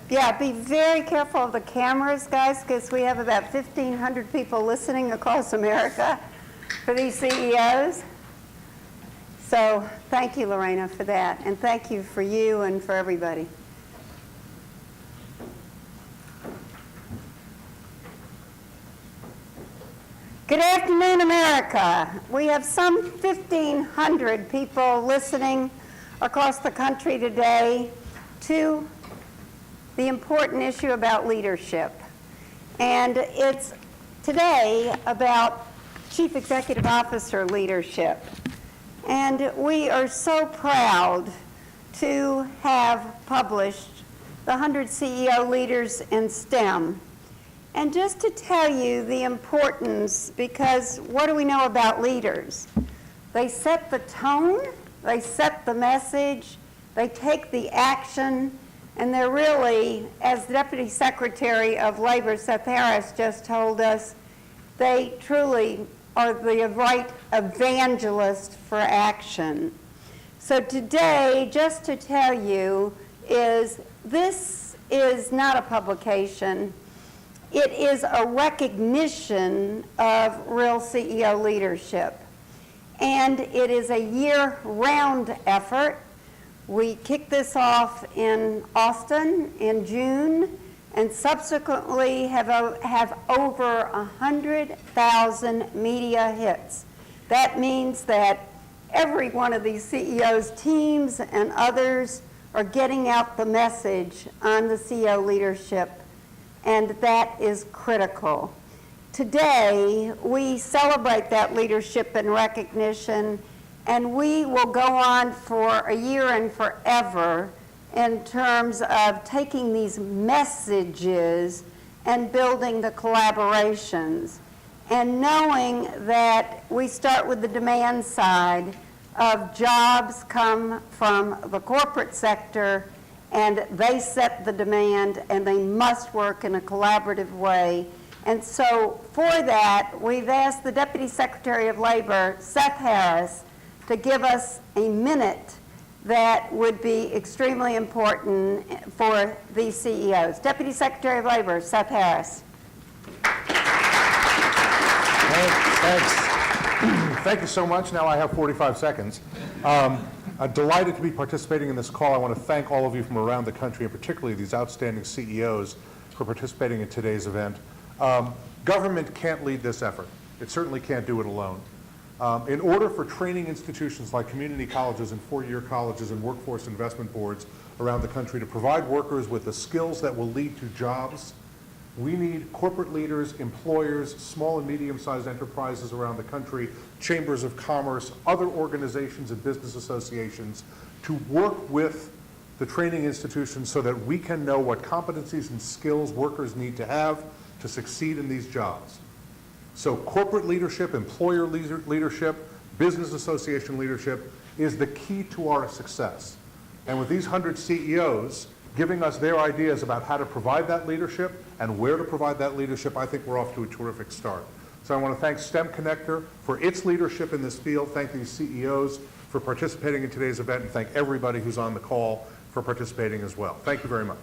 Yeah, be very careful of the cameras, guys, because we have about 1,500 people listening across America for these CEOs. So thank you, Lorena, for that, and thank you for you and for everybody. Good afternoon, America. We have some 1,500 people listening across the country today to the important issue about leadership. And it's today about Chief Executive Officer leadership. And we are so proud to have published the 100 CEO Leaders in STEM. And just to tell you the importance, because what do we know about leaders? They set the tone, they set the message, they take the action, and they're really, as the Deputy Secretary of Labor, Sept Harris, just told us, they truly are the right evangelist for action. So today, just to tell you, this is not a publication. It is a recognition of real CEO leadership. And it is a year-round effort. We kicked this off in Austin in June, and subsequently have over 100,000 media hits. That means that every one of these CEOs' teams and others are getting out the message on the CEO leadership, and that is critical. Today, we celebrate that leadership and recognition, and we will go on for a year and forever in terms of taking these messages and building the collaborations. And knowing that we start with the demand side of jobs come from the corporate sector, and they set the demand, and they must work in a collaborative way. And so for that, we've asked the Deputy Secretary of Labor, Sept Harris, to give us a minute that would be extremely important for these CEOs. Deputy Secretary of Labor, Sept Harris. Thanks. Thank you so much. Now I have 45 seconds. I'm delighted to be participating in this call. I want to thank all of you from around the country, and particularly these outstanding CEOs, for participating in today's event. Government can't lead this effort. It certainly can't do it alone. In order for training institutions like community colleges and four-year colleges and workforce investment boards around the country to provide workers with the skills that will lead to jobs, we need corporate leaders, employers, small and medium-sized enterprises around the country, chambers of commerce, other organizations and business associations to work with the training institutions so that we can know what competencies and skills workers need to have to succeed in these jobs. So corporate leadership, employer leadership, business association leadership is the key to our success. And with these 100 CEOs giving us their ideas about how to provide that leadership and where to provide that leadership, I think we're off to a terrific start. So I want to thank STEMconnector for its leadership in this field, thank these CEOs for participating in today's event, and thank everybody who's on the call for participating as well. Thank you very much.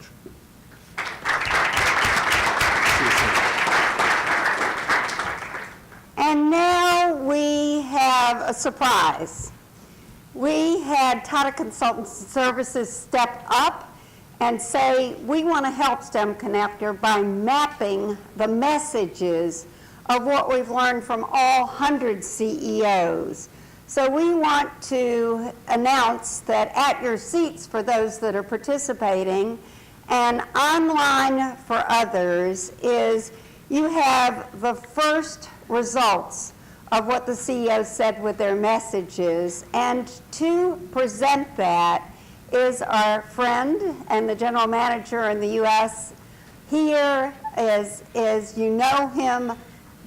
And now we have a surprise. We had Tata Consultancy Services step up and say, we want to help STEMconnector by mapping the messages of what we've learned from all 100 CEOs. So we want to announce that at your seats for those that are participating and online for others is you have the first results of what the CEOs said with their messages. And to present that is our friend and the general manager in the U.S. Here is you know him,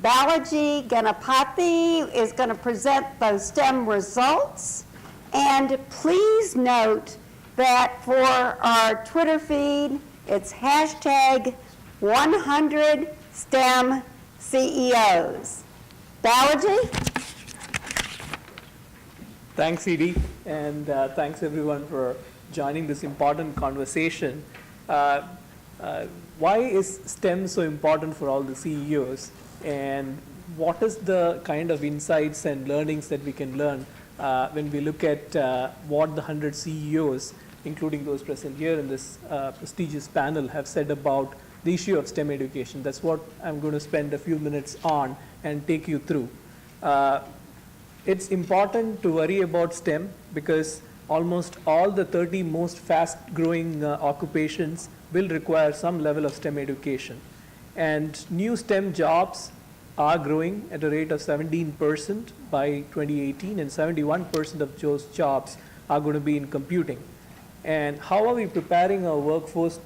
Balaji Ganapathy is going to present those STEM results. And please note that for our Twitter feed, it's hashtag 100 STEM CEOs. Balaji? Thanks, Edie, and thanks everyone for joining this important conversation. Why is STEM so important for all the CEOs, and what is the kind of insights and learnings that we can learn when we look at what the 100 CEOs, including those present here in this prestigious panel, have said about the issue of STEM education? That's what I'm going to spend a few minutes on and take you through. It's important to worry about STEM because almost all the 30 most fast-growing occupations will require some level of STEM education. And new STEM jobs are growing at a rate of 17% by 2018, and 71% of those jobs are going to be in computing. And how are we preparing our workforce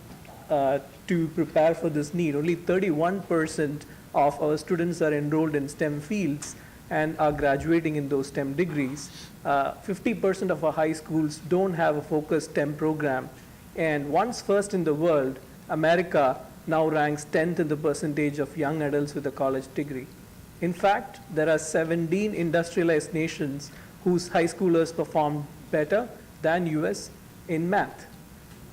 to prepare for this need? Only 31% of our students are enrolled in STEM fields and are graduating in those STEM degrees. 50% of our high schools don't have a focused STEM program. And once first in the world, America now ranks 10th in the percentage of young adults with a college degree. In fact, there are 17 industrialized nations whose high schoolers perform better than US in math.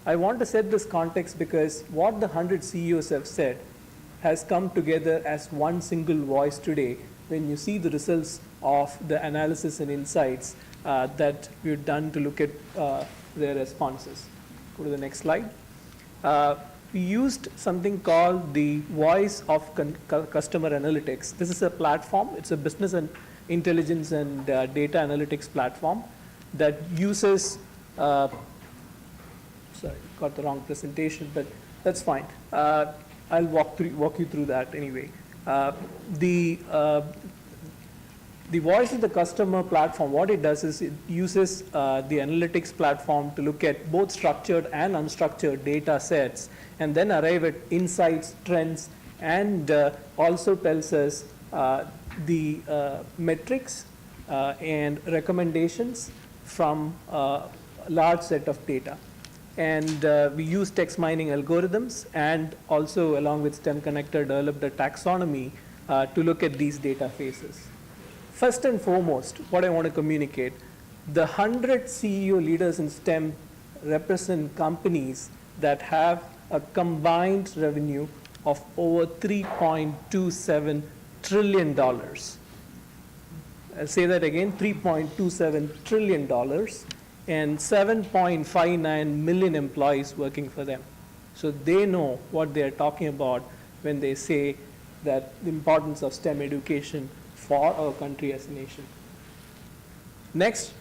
I want to set this context because what the 100 CEOs have said has come together as one single voice today when you see the results of the analysis and insights that we've done to look at their responses. Go to the next slide. We used something called the Voice of Customer Analytics. This is a platform. It's a business and intelligence and data analytics platform that uses, sorry, got the wrong presentation, but that's fine. I'll walk you through that anyway. The Voice of the Customer platform, what it does is it uses the analytics platform to look at both structured and unstructured data sets and then arrive at insights, trends, and also tells us the metrics and recommendations from a large set of data. And we use text mining algorithms and also along with STEMconnector developed a taxonomy to look at these data phases. First and foremost, what I want to communicate, the 100 CEO leaders in STEM represent companies that have a combined revenue of over $3.27 trillion. I'll say that again, $3.27 trillion, and 7.59 million employees working for them. So they know what they're talking about when they say that the importance of STEM education for our country as a nation. Next,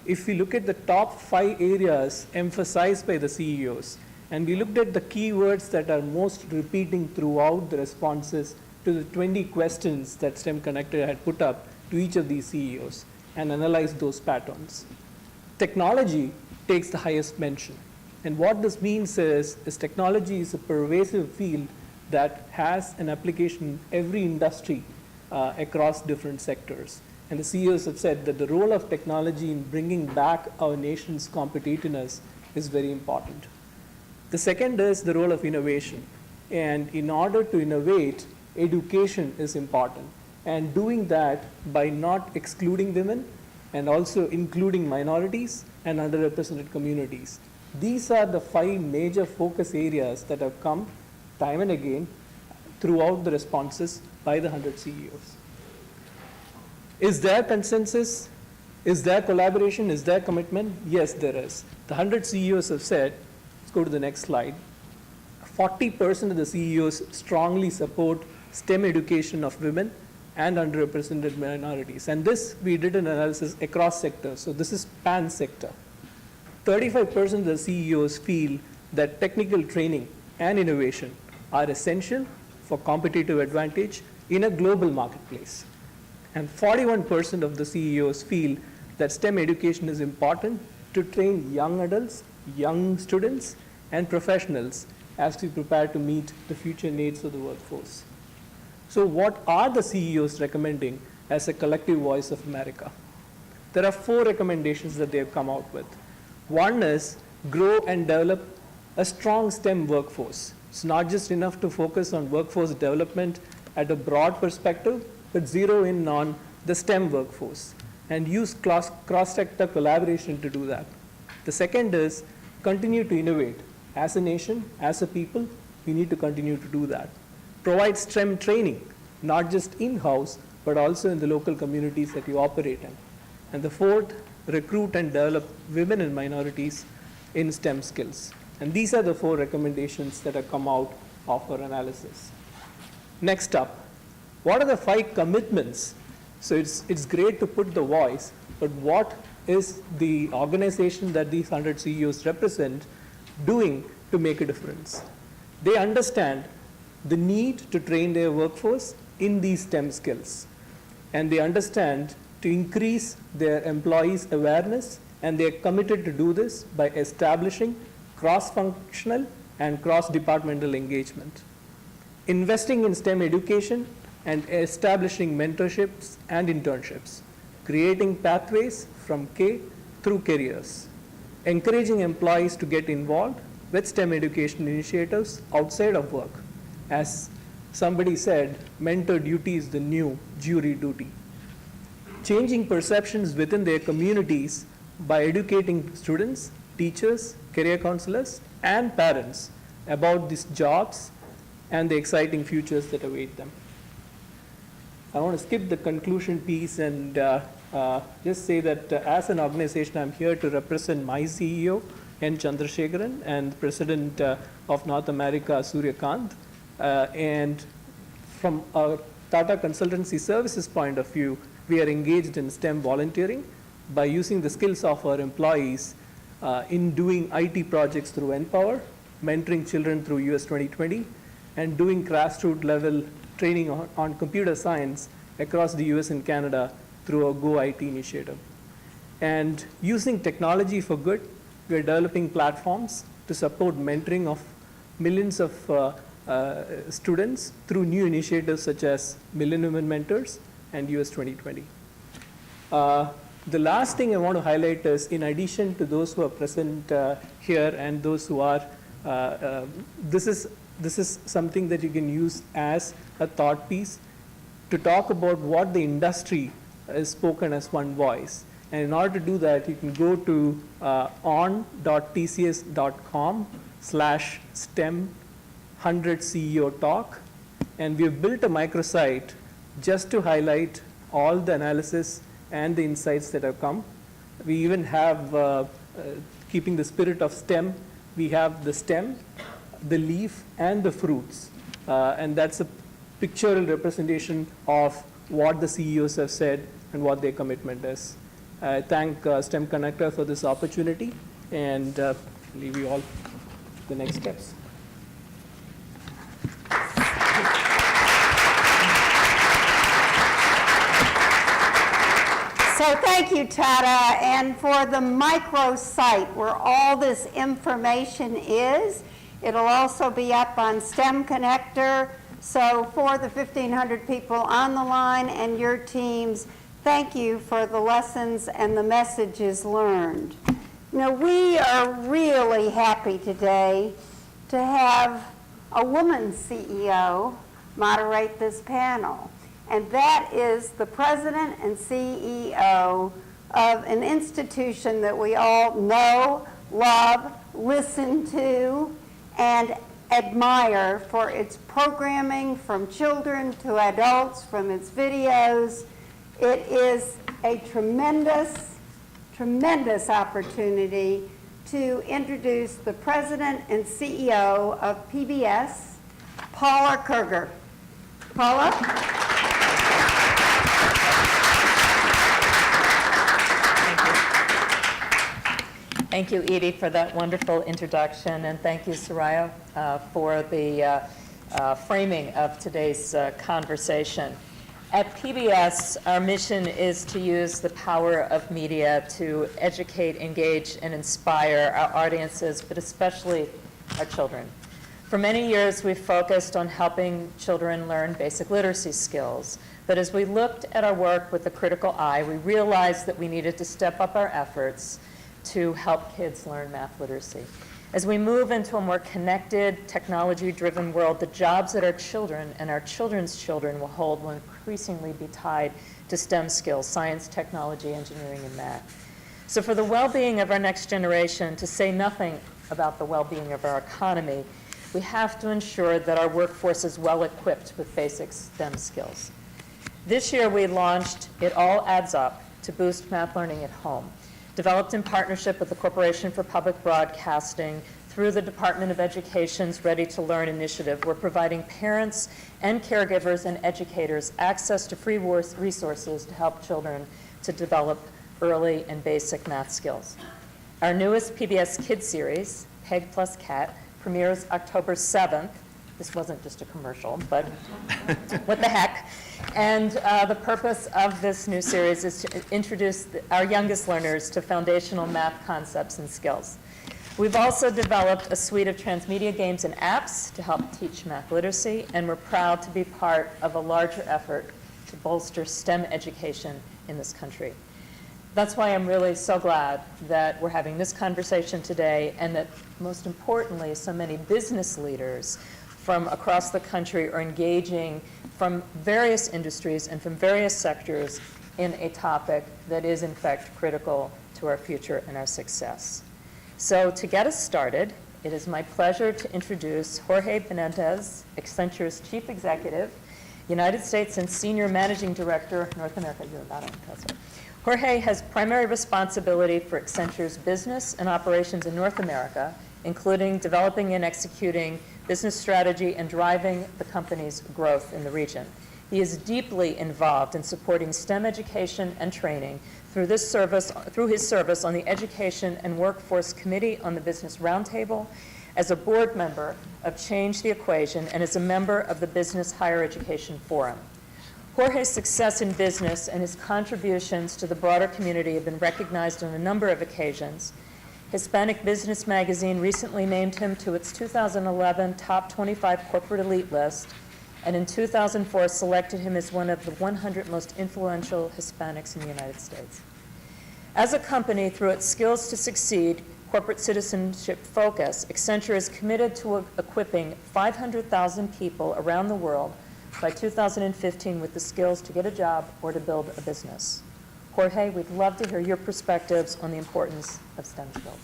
if we look at the top 5 areas emphasized by the CEOs, and we looked at the keywords that are most repeating throughout the responses to the 20 questions that STEMconnector had put up to each of these CEOs and analyzed those patterns. Technology takes the highest mention. And what this means is technology is a pervasive field that has an application in every industry across different sectors. And the CEOs have said that the role of technology in bringing back our nation's competitiveness is very important. The second is the role of innovation. And in order to innovate, education is important. And doing that by not excluding women and also including minorities and underrepresented communities. These are the 5 major focus areas that have come time and again throughout the responses by the 100 CEOs. Is there consensus? Is there collaboration? Is there commitment? Yes, there is. The 100 CEOs have said, let's go to the next slide, 40% of the CEOs strongly support STEM education of women and underrepresented minorities. And this, we did an analysis across sectors. So this is pan sector. 35% of the CEOs feel that technical training and innovation are essential for competitive advantage in a global marketplace. And 41% of the CEOs feel that STEM education is important to train young adults, young students, and professionals as we prepare to meet the future needs of the workforce. So what are the CEOs recommending as a collective voice of America? There are 4 recommendations that they have come out with. One is grow and develop a strong STEM workforce. It's not just enough to focus on workforce development at a broad perspective, but zero in on the STEM workforce and use cross-sector collaboration to do that. The second is continue to innovate As a nation, as a people, we need to continue to do that. Provide STEM training, not just in-house, but also in the local communities that you operate in. And the fourth, recruit and develop women and minorities in STEM skills. And these are the 4 recommendations that have come out of our analysis. Next up, what are the 5 commitments? So it's great to put the voice, but what is the organization that these 100 CEOs represent doing to make a difference? They understand the need to train their workforce in these STEM skills, and they understand to increase their employees' awareness, and they're committed to do this by establishing cross-functional and cross-departmental engagement. Investing in STEM education and establishing mentorships and internships, creating pathways from K through careers, encouraging employees to get involved with STEM education initiatives outside of work. As somebody said, mentor duty is the new jury duty. Changing perceptions within their communities by educating students, teachers, career counselors, and parents about these jobs and the exciting futures that await them. I want to skip the conclusion piece and just say that as an organization, I'm here to represent my CEO, N. Chandrasekharan, and President of North America, Surya Kant. And from a Tata Consultancy Services point of view, we are engaged in STEM volunteering by using the skills of our employees in doing IT projects through Empower, mentoring children through US 2020, and doing grassroots level training on computer science across the US and Canada through our Go IT initiative. And using technology for good, we are developing platforms to support mentoring of millions of students through new initiatives such as Millennium Women Mentors and US 2020. The last thing I want to highlight is, in addition to those who are present here and those who are, this is something that you can use as a thought piece to talk about what the industry is spoken as one voice. And in order to do that, you can go to on.tcs.com/STEM 100 CEO talk, and we've built a microsite just to highlight all the analysis and the insights that have come. We even have, keeping the spirit of STEM, we have the stem, the leaf, and the fruits. And that's a pictorial representation of what the CEOs have said and what their commitment is. I thank STEMconnector for this opportunity, and leave you all to the next steps. So thank you, Tata, and for the microsite where all this information is. It'll also be up on STEMconnector. So for the 1,500 people on the line and your teams, thank you for the lessons and the messages learned. You know, we are really happy today to have a woman CEO moderate this panel. And that is the president and CEO of an institution that we all know, love, listen to, and admire for its programming from children to adults, from its videos. It is a tremendous, tremendous opportunity to introduce the president and CEO of PBS, Paula Kerger. Paula? Thank you, Edie, for that wonderful introduction, and thank you, Soraya, for the framing of today's conversation. At PBS, our mission is to use the power of media to educate, engage, and inspire our audiences, but especially our children. For many years, we've focused on helping children learn basic literacy skills. But as we looked at our work with a critical eye, we realized that we needed to step up our efforts to help kids learn math literacy. As we move into a more connected, technology-driven world, the jobs that our children and our children's children will hold will increasingly be tied to STEM skills, science, technology, engineering, and math. So for the well-being of our next generation, to say nothing about the well-being of our economy, we have to ensure that our workforce is well equipped with basic STEM skills. This year we launched It All Adds Up to boost math learning at home, developed in partnership with the Corporation for Public Broadcasting through the Department of Education's Ready to Learn initiative. We're providing parents and caregivers and educators access to free resources to help children to develop early and basic math skills. Our newest PBS Kids series, Peg Plus Cat, premieres October 7th. This wasn't just a commercial, but what the heck. And the purpose of this new series is to introduce our youngest learners to foundational math concepts and skills. We've also developed a suite of transmedia games and apps to help teach math literacy, and we're proud to be part of a larger effort to bolster STEM education in this country. That's why I'm really so glad that we're having this conversation today, and that most importantly, so many business leaders from across the country are engaging from various industries and from various sectors in a topic that is in fact critical to our future and our success. So to get us started, it is my pleasure to introduce Jorge Benitez, Accenture's Chief Executive, United States and Senior Managing Director, North America. You're about to impress me. Jorge has primary responsibility for Accenture's business and operations in North America, including developing and executing business strategy and driving the company's growth in the region. He is deeply involved in supporting STEM education and training through his service on the Education and Workforce Committee on the Business Roundtable, as a board member of Change the Equation, and as a member of the Business Higher Education Forum. Jorge's success in business and his contributions to the broader community have been recognized on a number of occasions. Hispanic Business Magazine recently named him to its 2011 Top 25 Corporate Elite list, and in 2004 selected him as one of the 100 most influential Hispanics in the United States. As a company, through its Skills to Succeed corporate citizenship focus, Accenture is committed to equipping 500,000 people around the world by 2015 with the skills to get a job or to build a business. Jorge, we'd love to hear your perspectives on the importance of STEM skills.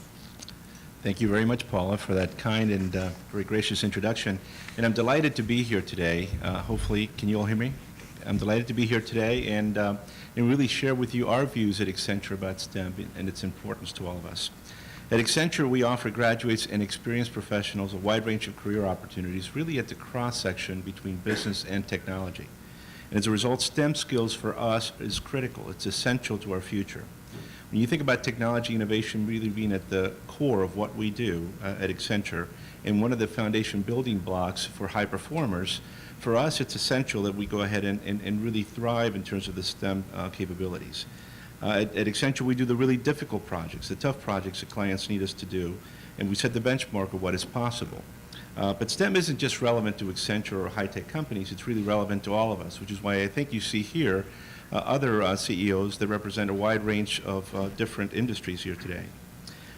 Thank you very much, Paula, for that kind and very gracious introduction. And I'm delighted to be here today. Hopefully, can you all hear me? I'm delighted to be here today and really share with you our views at Accenture about STEM and its importance to all of us. At Accenture, we offer graduates and experienced professionals a wide range of career opportunities, really at the cross-section between business and technology. And as a result, STEM skills for us is critical. It's essential to our future. When you think about technology innovation really being at the core of what we do at Accenture, and one of the foundation building blocks for high performers, for us it's essential that we go ahead and really thrive in terms of the STEM capabilities. At Accenture, we do the really difficult projects, the tough projects that clients need us to do, and we set the benchmark of what is possible. But STEM isn't just relevant to Accenture or high-tech companies, it's really relevant to all of us, which is why I think you see here other CEOs that represent a wide range of different industries here today.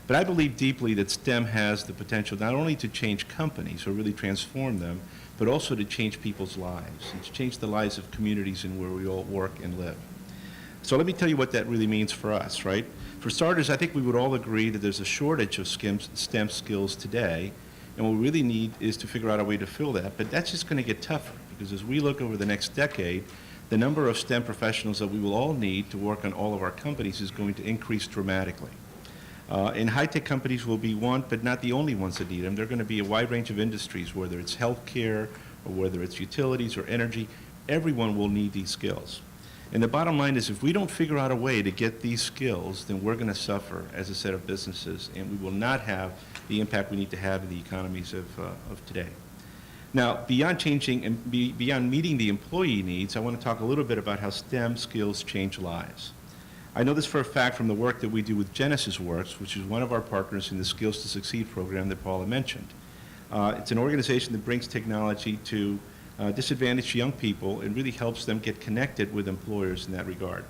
But I believe deeply that STEM has the potential not only to change companies or really transform them, but also to change people's lives and to change the lives of communities in where we all work and live. So let me tell you what that really means for us, right? For starters, I think we would all agree that there's a shortage of STEM skills today, and what we really need is to figure out a way to fill that, but that's just going to get tougher, because as we look over the next decade, the number of STEM professionals that we will all need to work on all of our companies is going to increase dramatically. And high-tech companies will be one, but not the only ones that need them. There are going to be a wide range of industries, whether it's healthcare or whether it's utilities or energy. Everyone will need these skills. And the bottom line is, if we don't figure out a way to get these skills, then we're going to suffer as a set of businesses, and we will not have the impact we need to have in the economies of today. Now, beyond changing and beyond meeting the employee needs, I want to talk a little bit about how STEM skills change lives. I know this for a fact from the work that we do with Genesis Works, which is one of our partners in the Skills to Succeed program that Paula mentioned. It's an organization that brings technology to disadvantaged young people and really helps them get connected with employers in that regard.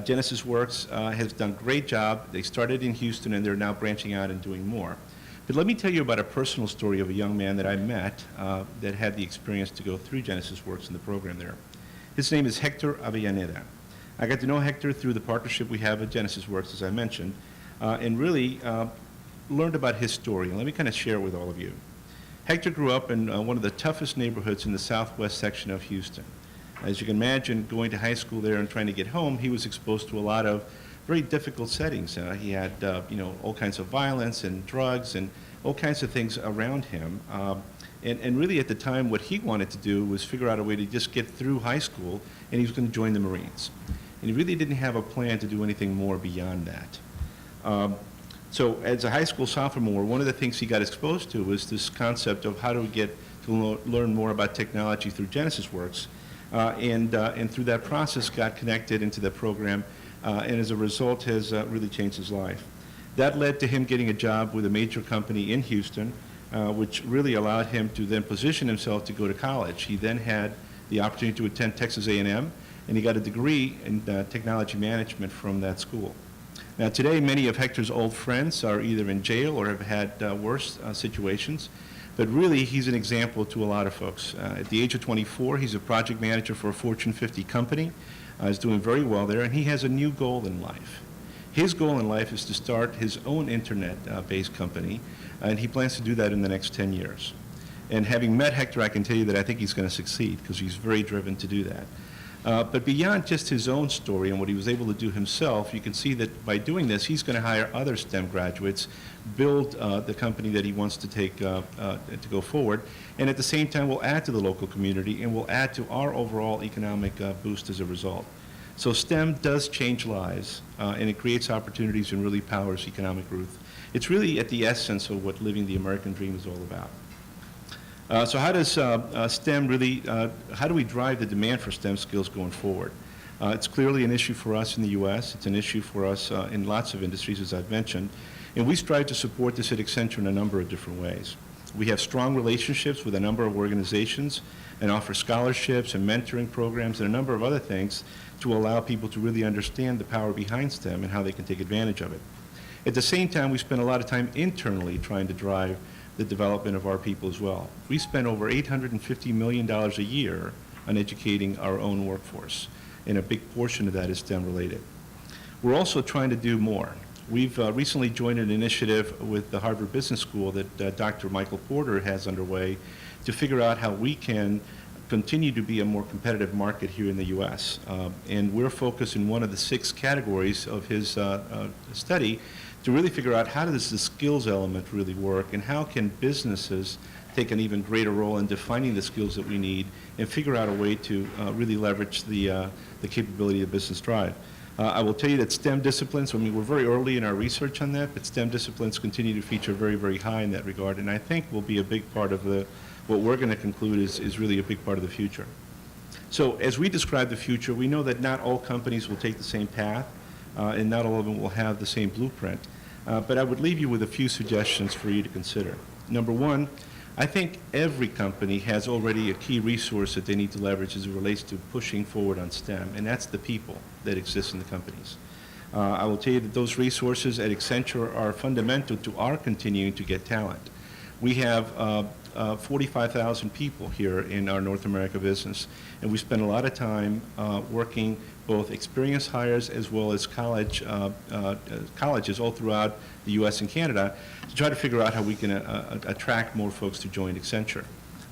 Genesis Works has done a great job. They started in Houston and they're now branching out and doing more. But let me tell you about a personal story of a young man that I met that had the experience to go through Genesis Works in the program there. His name is Hector Avellaneda. I got to know Hector through the partnership we have at Genesis Works, as I mentioned, and really learned about his story, and let me kind of share it with all of you. Hector grew up in one of the toughest neighborhoods in the southwest section of Houston. As you can imagine, going to high school there and trying to get home, he was exposed to a lot of very difficult settings. He had, all kinds of violence and drugs and all kinds of things around him. And really at the time, what he wanted to do was figure out a way to just get through high school, and he was going to join the Marines. And he really didn't have a plan to do anything more beyond that. So as a high school sophomore, one of the things he got exposed to was this concept of how do we get to learn more about technology through GenesisWorks, and through that process got connected into the program, and as a result has really changed his life. That led to him getting a job with a major company in Houston, which really allowed him to then position himself to go to college. He then had the opportunity to attend Texas A&M, and he got a degree in technology management from that school. Now today, many of Hector's old friends are either in jail or have had worse situations, but really he's an example to a lot of folks. At the age of 24, he's a project manager for a Fortune 50 company. He's doing very well there, and he has a new goal in life. His goal in life is to start his own internet-based company, and he plans to do that in the next 10 years. And having met Hector, I can tell you that I think he's going to succeed because he's very driven to do that. But beyond just his own story and what he was able to do himself, you can see that by doing this, he's going to hire other STEM graduates, build the company that he wants to take to go forward, and at the same time will add to the local community and will add to our overall economic boost as a result. So STEM does change lives, and it creates opportunities and really powers economic growth. It's really at the essence of what living the American dream is all about. So how does STEM really, how do we drive the demand for STEM skills going forward? It's clearly an issue for us in the U.S. It's an issue for us in lots of industries, as I've mentioned. And we strive to support this at Accenture in a number of different ways. We have strong relationships with a number of organizations and offer scholarships and mentoring programs and a number of other things to allow people to really understand the power behind STEM and how they can take advantage of it. At the same time, we spend a lot of time internally trying to drive the development of our people as well. We spend over $850 million a year on educating our own workforce, and a big portion of that is STEM related. We're also trying to do more. We've recently joined an initiative with the Harvard Business School that Dr. Michael Porter has underway to figure out how we can continue to be a more competitive market here in the U.S. And we're focused in one of the 6 categories of his study to really figure out how does the skills element really work and how can businesses take an even greater role in defining the skills that we need and figure out a way to really leverage the capability of business drive. I will tell you that STEM disciplines, I mean, we're very early in our research on that, but STEM disciplines continue to feature very, very high in that regard, and I think will be a big part of what we're going to conclude is really a big part of the future. So as we describe the future, we know that not all companies will take the same path, and not all of them will have the same blueprint. But I would leave you with a few suggestions for you to consider. Number one, I think every company has already a key resource that they need to leverage as it relates to pushing forward on STEM, and that's the people that exist in the companies. I will tell you that those resources at Accenture are fundamental to our continuing to get talent. We have 45,000 people here in our North America business, and we spend a lot of time working both experienced hires as well as colleges all throughout the U.S. and Canada to try to figure out how we can attract more folks to join Accenture.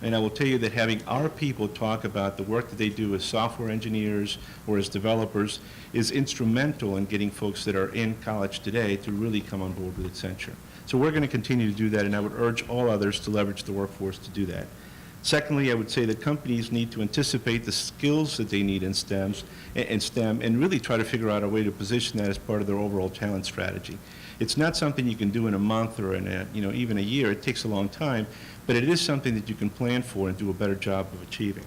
And I will tell you that having our people talk about the work that they do as software engineers or as developers is instrumental in getting folks that are in college today to really come on board with Accenture. So we're going to continue to do that, and I would urge all others to leverage the workforce to do that. Secondly, I would say that companies need to anticipate the skills that they need in STEM and really try to figure out a way to position that as part of their overall talent strategy. It's not something you can do in a month or in even a year. It takes a long time, but it is something that you can plan for and do a better job of achieving.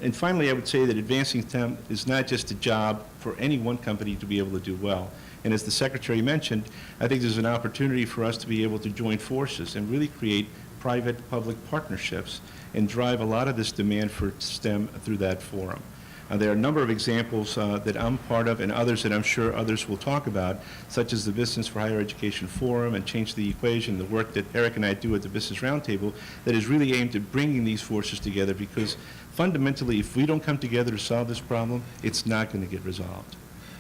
And finally, I would say that advancing STEM is not just a job for any one company to be able to do well. And as the Secretary mentioned, I think there's an opportunity for us to be able to join forces and really create private-public partnerships and drive a lot of this demand for STEM through that forum. There are a number of examples that I'm part of and others that I'm sure others will talk about, such as the Business for Higher Education Forum and Change the Equation, the work that Eric and I do at the Business Roundtable that is really aimed at bringing these forces together, because fundamentally, if we don't come together to solve this problem, it's not going to get resolved.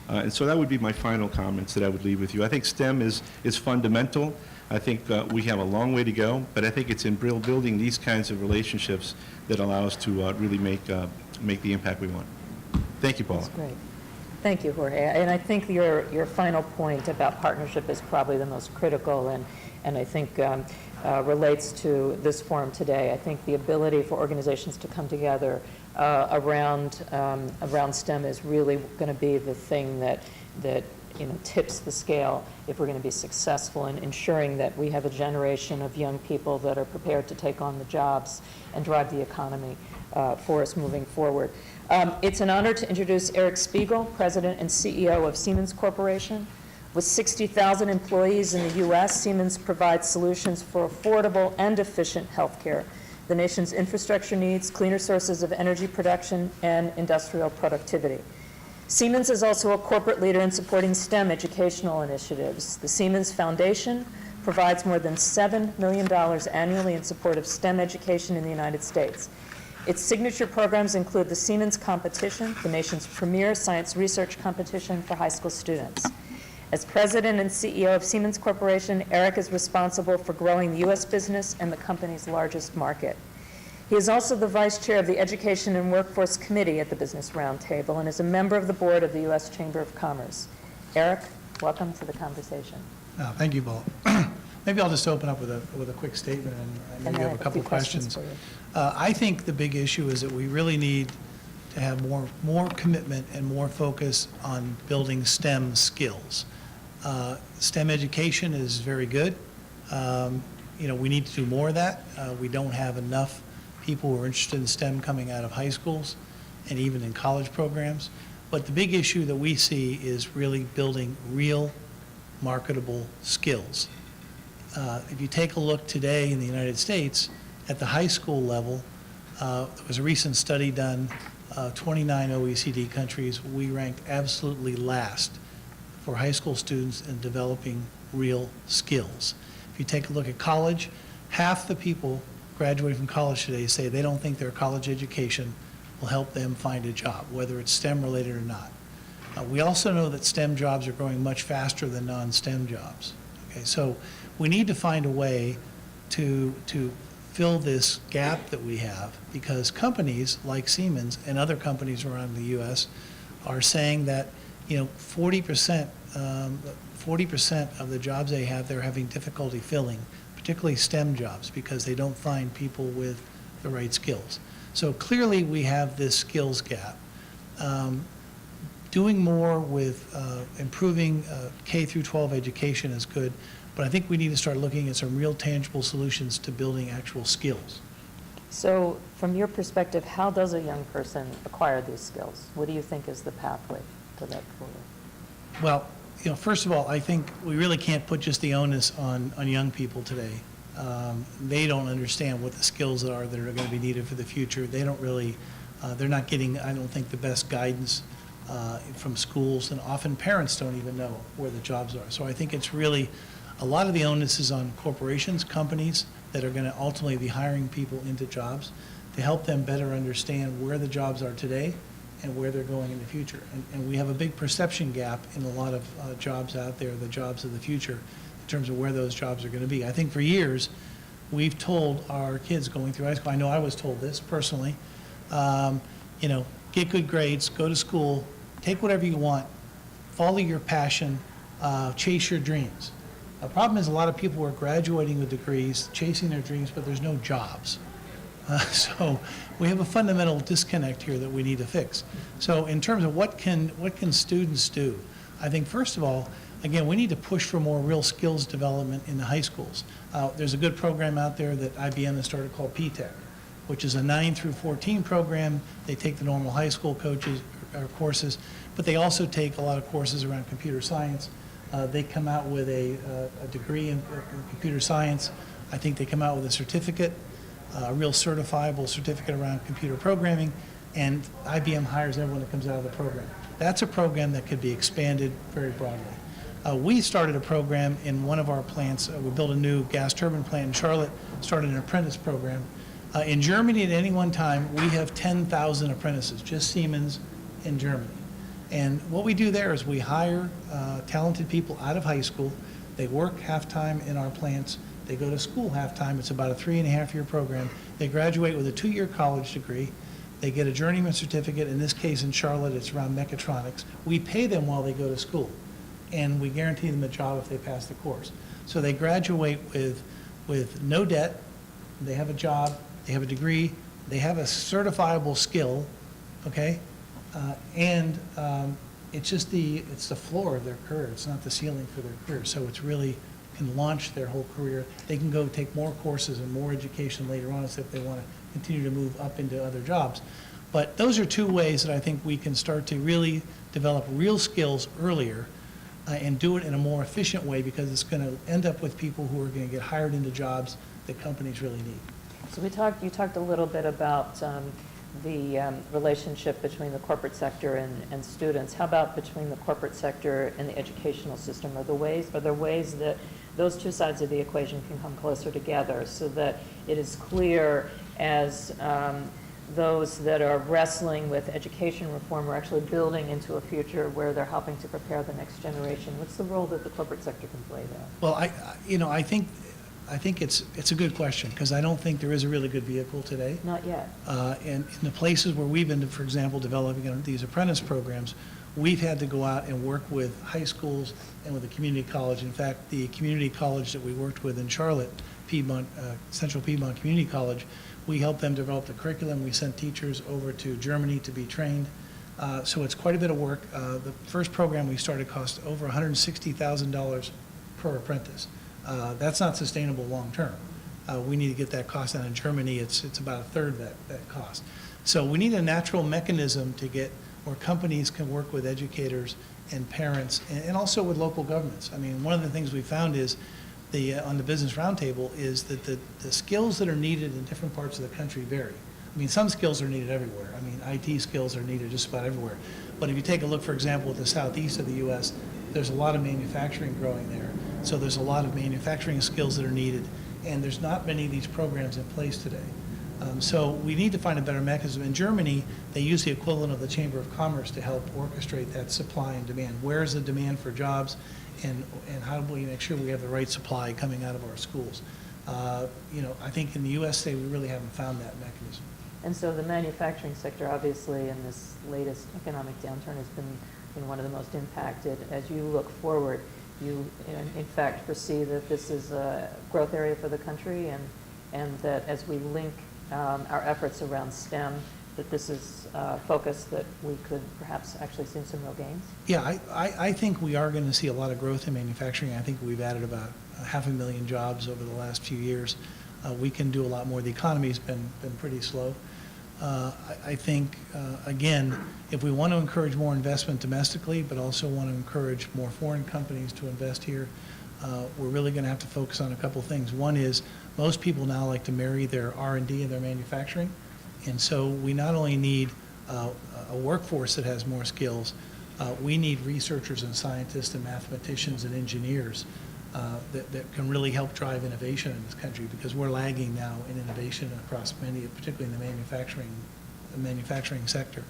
And so that would be my final comments that I would leave with you. I think STEM is fundamental. I think we have a long way to go, but I think it's in building these kinds of relationships that allow us to really make the impact we want. Thank you, Paula. That's great. Thank you, Jorge. And I think your final point about partnership is probably the most critical and I think relates to this forum today. I think the ability for organizations to come together around STEM is really going to be the thing that tips the scale if we're going to be successful in ensuring that we have a generation of young people that are prepared to take on the jobs and drive the economy for us moving forward. It's an honor to introduce Eric Spiegel, President and CEO of Siemens Corporation. With 60,000 employees in the U.S., Siemens provides solutions for affordable and efficient healthcare, the nation's infrastructure needs, cleaner sources of energy production, and industrial productivity. Siemens is also a corporate leader in supporting STEM educational initiatives. The Siemens Foundation provides more than $7 million annually in support of STEM education in the United States. Its signature programs include the Siemens Competition, the nation's premier science research competition for high school students. As president and CEO of Siemens Corporation, Eric is responsible for growing the U.S. business and the company's largest market. He is also the vice chair of the Education and Workforce Committee at the Business Roundtable and is a member of the board of the U.S. Chamber of Commerce. Eric, welcome to the conversation. Thank you, Paul. Maybe I'll just open up with a quick statement and maybe have a couple of questions. For you. I think the big issue is that we really need to have more commitment and more focus on building STEM skills. STEM education is very good. We need to do more of that. We don't have enough people who are interested in STEM coming out of high schools and even in college programs. But the big issue that we see is really building real marketable skills. If you take a look today in the United States at the high school level, there was a recent study done, 29 OECD countries, we ranked absolutely last for high school students in developing real skills. If you take a look at college, half the people graduating from college today say they don't think their college education will help them find a job, whether it's STEM related or not. We also know that STEM jobs are growing much faster than non-STEM jobs. Okay, so we need to find a way to fill this gap that we have, because companies like Siemens and other companies around the U.S. are saying that 40% of the jobs they have, they're having difficulty filling, particularly STEM jobs, because they don't find people with the right skills. So clearly we have this skills gap. Doing more with improving K through 12 education is good, but I think we need to start looking at some real tangible solutions to building actual skills. So from your perspective, how does a young person acquire these skills? What do you think is the pathway to that forward? Well, first of all, I think we really can't put just the onus on young people today. They don't understand what the skills are that are going to be needed for the future. They don't really, they're not getting, I don't think, the best guidance from schools, and often parents don't even know where the jobs are. So I think it's really, a lot of the onus is on corporations, companies that are going to ultimately be hiring people into jobs to help them better understand where the jobs are today and where they're going in the future. And we have a big perception gap in a lot of jobs out there, the jobs of the future, in terms of where those jobs are going to be. I think for years, we've told our kids going through high school, I know I was told this personally, get good grades, go to school, take whatever you want, follow your passion, chase your dreams. The problem is a lot of people are graduating with degrees, chasing their dreams, but there's no jobs. So we have a fundamental disconnect here that we need to fix. So in terms of what can students do, I think first of all, again, we need to push for more real skills development in the high schools. There's a good program out there that IBM has started called PTech, which is a 9 through 14 program. They take the normal high school courses, but they also take a lot of courses around computer science. They come out with a degree in computer science. I think they come out with a certificate, a real certifiable certificate around computer programming, and IBM hires everyone that comes out of the program. That's a program that could be expanded very broadly. We started a program in one of our plants. We built a new gas turbine plant in Charlotte, started an apprentice program. In Germany at any one time, we have 10,000 apprentices, just Siemens in Germany. And what we do there is we hire talented people out of high school. They work half-time in our plants. They go to school half-time. It's about a 3.5-year program. They graduate with a 2-year college degree. They get a journeyman certificate. In this case, in Charlotte, it's around mechatronics. We pay them while they go to school, and we guarantee them a job if they pass the course. So they graduate with no debt. They have a job. They have a degree. They have a certifiable skill, okay? It's the floor of their career. It's not the ceiling for their career. So it's really can launch their whole career. They can go take more courses and more education later on if they want to continue to move up into other jobs. But those are two ways that I think we can start to really develop real skills earlier and do it in a more efficient way, because it's going to end up with people who are going to get hired into jobs that companies really need. So you talked a little bit about the relationship between the corporate sector and students. How about between the corporate sector and the educational system? Are there ways that those two sides of the equation can come closer together so that it is clear as those that are wrestling with education reform are actually building into a future where they're helping to prepare the next generation? What's the role that the corporate sector can play there? Well, I think it's a good question, because I don't think there is a really good vehicle today. Not yet. And in the places where we've been, for example, developing these apprentice programs, we've had to go out and work with high schools and with the community college. In fact, the community college that we worked with in Charlotte, Central Piedmont Community College, we helped them develop the curriculum. We sent teachers over to Germany to be trained. So it's quite a bit of work. The first program we started cost over $160,000 per apprentice. That's not sustainable long-term. We need to get that cost down. In Germany, it's about a third of that cost. So we need a natural mechanism to get where companies can work with educators and parents, and also with local governments. I mean, one of the things we found is on the Business Roundtable is that the skills that are needed in different parts of the country vary. I mean, some skills are needed everywhere. I mean, IT skills are needed just about everywhere. But if you take a look, for example, at the southeast of the U.S., there's a lot of manufacturing growing there. So there's a lot of manufacturing skills that are needed, and there's not many of these programs in place today. So we need to find a better mechanism. In Germany, they use the equivalent of the Chamber of Commerce to help orchestrate that supply and demand. Where is the demand for jobs, and how do we make sure we have the right supply coming out of our schools? I think in the U.S. today, we really haven't found that mechanism. And so the manufacturing sector, obviously, in this latest economic downturn has been one of the most impacted. As you look forward, you in fact foresee that this is a growth area for the country, and that as we link our efforts around STEM, that this is a focus that we could perhaps actually see some real gains? Yeah, I think we are going to see a lot of growth in manufacturing. I think we've added about 500,000 jobs over the last few years. We can do a lot more. The economy's been pretty slow. I think, again, if we want to encourage more investment domestically, but also want to encourage more foreign companies to invest here, we're really going to have to focus on a couple things. One is most people now like to marry their R&D and their manufacturing. And so we not only need a workforce that has more skills, we need researchers and scientists and mathematicians and engineers that can really help drive innovation in this country, because we're lagging now in innovation across many, particularly in the manufacturing sector.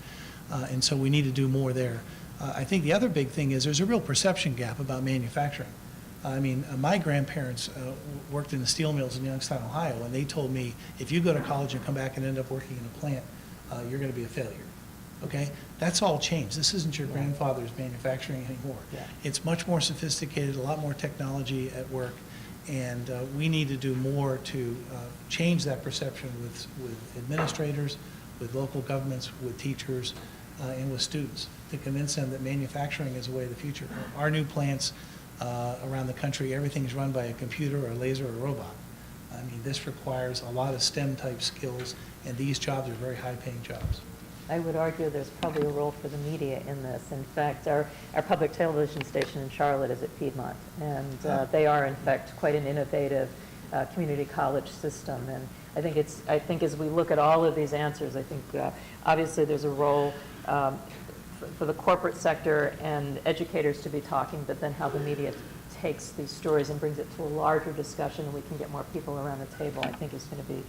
And so we need to do more there. I think the other big thing is there's a real perception gap about manufacturing. I mean, my grandparents worked in the steel mills in Youngstown, Ohio, and they told me, if you go to college and come back and end up working in a plant, you're going to be a failure. Okay? That's all changed. This isn't your grandfather's manufacturing anymore. Yeah. It's much more sophisticated, a lot more technology at work, and we need to do more to change that perception with administrators, with local governments, with teachers, and with students, to convince them that manufacturing is the way of the future. Our new plants around the country, everything's run by a computer or a laser or a robot. I mean, this requires a lot of STEM-type skills, and these jobs are very high-paying jobs. I would argue there's probably a role for the media in this. In fact, our public television station in Charlotte is at Piedmont, and they are, in fact, quite an innovative community college system. And I think as we look at all of these answers, I think obviously there's a role for the corporate sector and educators to be talking, but then how the media takes these stories and brings it to a larger discussion, and we can get more people around the table, I think is going to be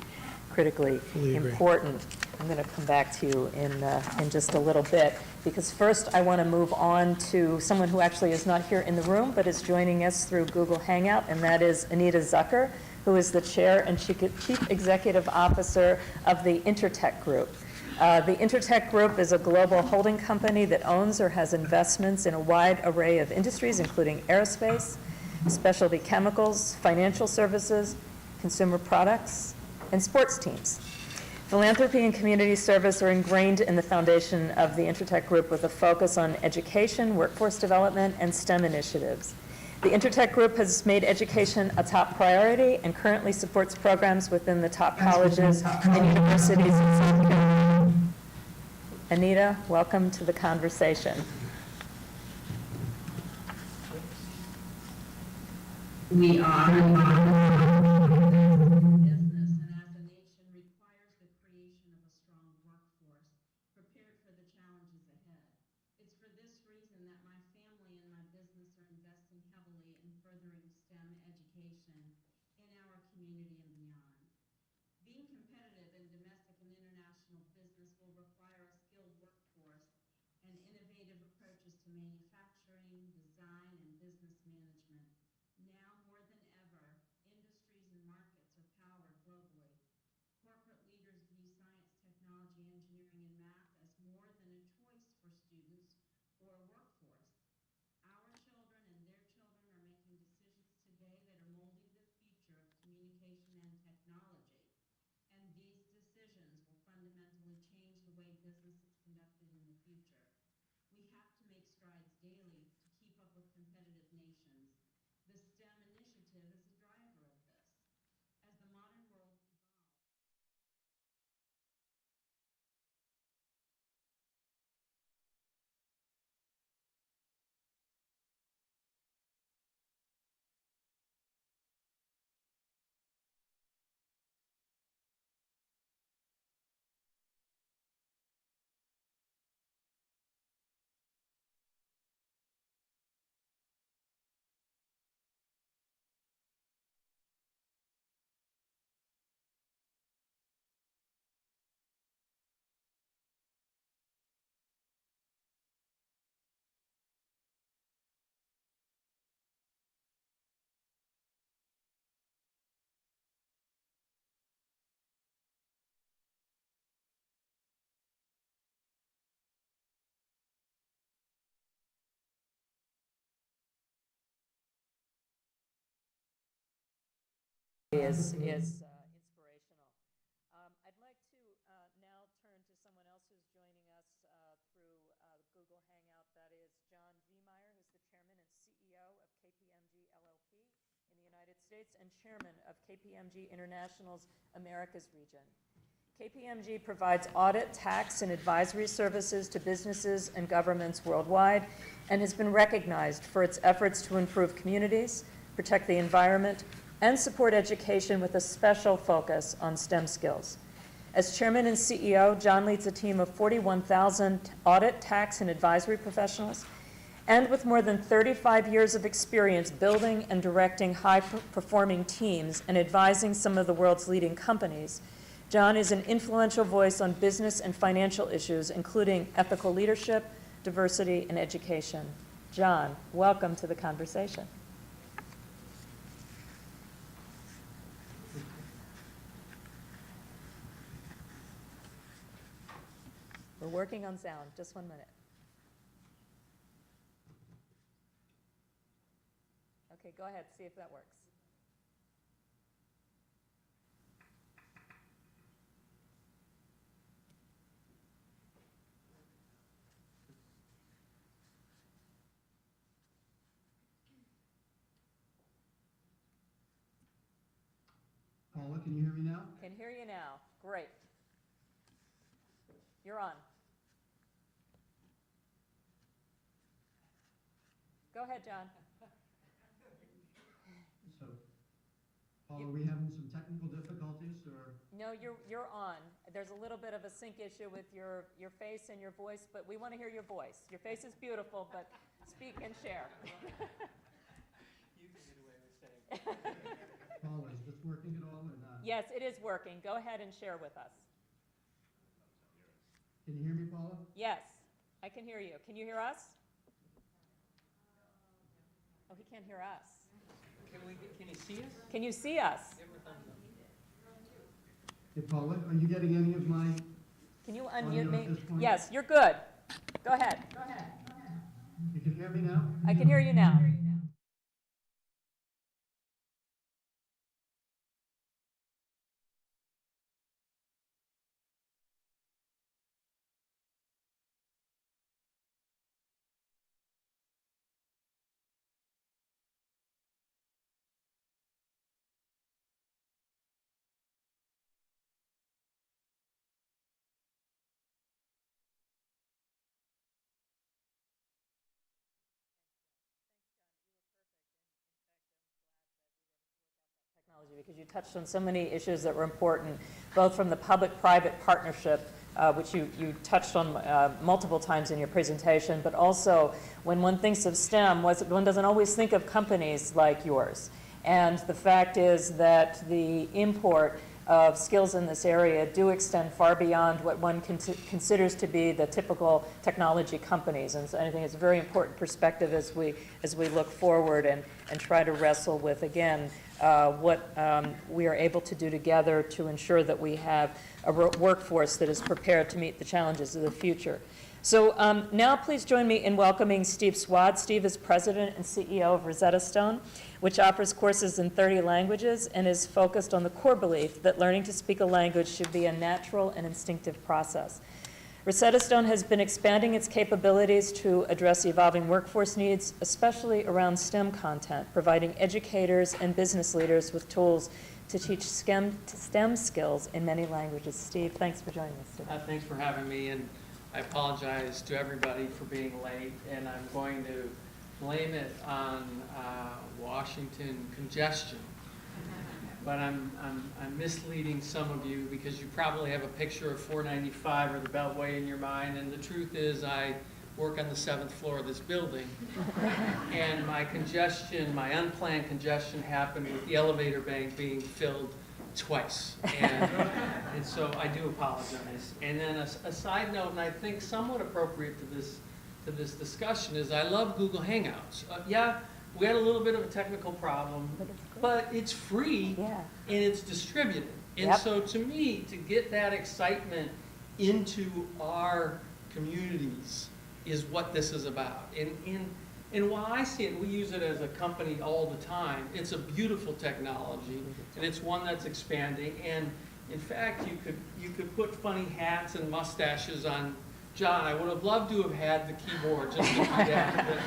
critically Fully agree. important. I'm going to come back to you in just a little bit, because first I want to move on to someone who actually is not here in the room, but is joining us through Google Hangout, and that is Anita Zucker, who is the Chair and Chief Executive Officer of the Intertech Group. The Intertech Group is a global holding company that owns or has investments in a wide array of industries, including aerospace, specialty chemicals, financial services, consumer products, and sports teams. Philanthropy and community service are ingrained in the foundation of the Intertech Group with a focus on education, workforce development, and STEM initiatives. The Intertech Group has made education a top priority and currently supports programs within the top colleges and universities in South Carolina. Anita, welcome to the conversation. We are business, and as a nation requires the creation of a strong workforce prepared for the challenges ahead. It's for this reason that my family and my business are investing heavily in furthering STEM education in our community and beyond. Being competitive in domestic and international business will require a skilled workforce and innovative approaches to manufacturing, design, and business management. Now more than ever, industries and markets are powered globally. Corporate leaders view science, technology, engineering, and math as more than a choice for students or a workforce. Our children and their children are making decisions today that are molding the future of communication and technology. And these decisions will fundamentally change the way business is conducted in the future. We have to make strides daily to keep up with competitive nations. The STEM initiative is a driver of this. As the modern world evolves, is inspirational. I'd like to now turn to someone else who's joining us through Google Hangout. That is John Viemeyer, who's the Chairman and CEO of KPMG LLP in the United States and Chairman of KPMG International's Americas region. KPMG provides audit, tax, and advisory services to businesses and governments worldwide and has been recognized for its efforts to improve communities, protect the environment, and support education with a special focus on STEM skills. As Chairman and CEO, John leads a team of 41,000 audit, tax, and advisory professionals, and with more than 35 years of experience building and directing high-performing teams and advising some of the world's leading companies, John is an influential voice on business and financial issues, including ethical leadership, diversity, and education. John, welcome to the conversation. We're working on sound. Just 1 minute. Okay, go ahead. See if that works. Paula, can you hear me now? Can hear you now. Great. You're on. Go ahead, John. So, Paula, are we having some technical difficulties, or? No, you're on. There's a little bit of a sync issue with your face and your voice, but we want to hear your voice. Your face is beautiful, but speak and share. You can get away with saying. Paula, is this working at all or not? Yes, it is working. Go ahead and share with us. Can you hear me, Paula? Yes, I can hear you. Can you hear us? Oh, he can't hear us. Can you see us? Can you see us? Hey, Paula, are you getting any of my Can you audio unmute me? at this point? Yes, you're good. Go ahead. You can hear me now? I can hear you now. Technology, because you touched on so many issues that were important, both from the public-private partnership, which you touched on multiple times in your presentation, but also when one thinks of STEM, one doesn't always think of companies like yours. And the fact is that the import of skills in this area do extend far beyond what one considers to be the typical technology companies. And so I think it's a very important perspective as we look forward and try to wrestle with, again, what we are able to do together to ensure that we have a workforce that is prepared to meet the challenges of the future. So now please join me in welcoming Steve Swad. Steve is president and CEO of Rosetta Stone, which offers courses in 30 languages and is focused on the core belief that learning to speak a language should be a natural and instinctive process. Rosetta Stone has been expanding its capabilities to address evolving workforce needs, especially around STEM content, providing educators and business leaders with tools to teach STEM skills in many languages. Steve, thanks for joining us today. Thanks for having me, and I apologize to everybody for being late, and I'm going to blame it on Washington congestion. But I'm misleading some of you because you probably have a picture of 495 or the Beltway in your mind, and the truth is I work on the 7th floor of this building, and my congestion, my unplanned congestion happened with the elevator bank being filled twice, and so I do apologize. And then a side note, and I think somewhat appropriate to this discussion, is I love Google Hangouts. Yeah, we had a little bit of a technical problem, but it's free and it's distributed. And so to me, to get that excitement into our communities is what this is about. And while I see it, we use it as a company all the time, it's a beautiful technology, and it's one that's expanding. And in fact, you could put funny hats and mustaches on John. I would have loved to have had the keyboard just to do that.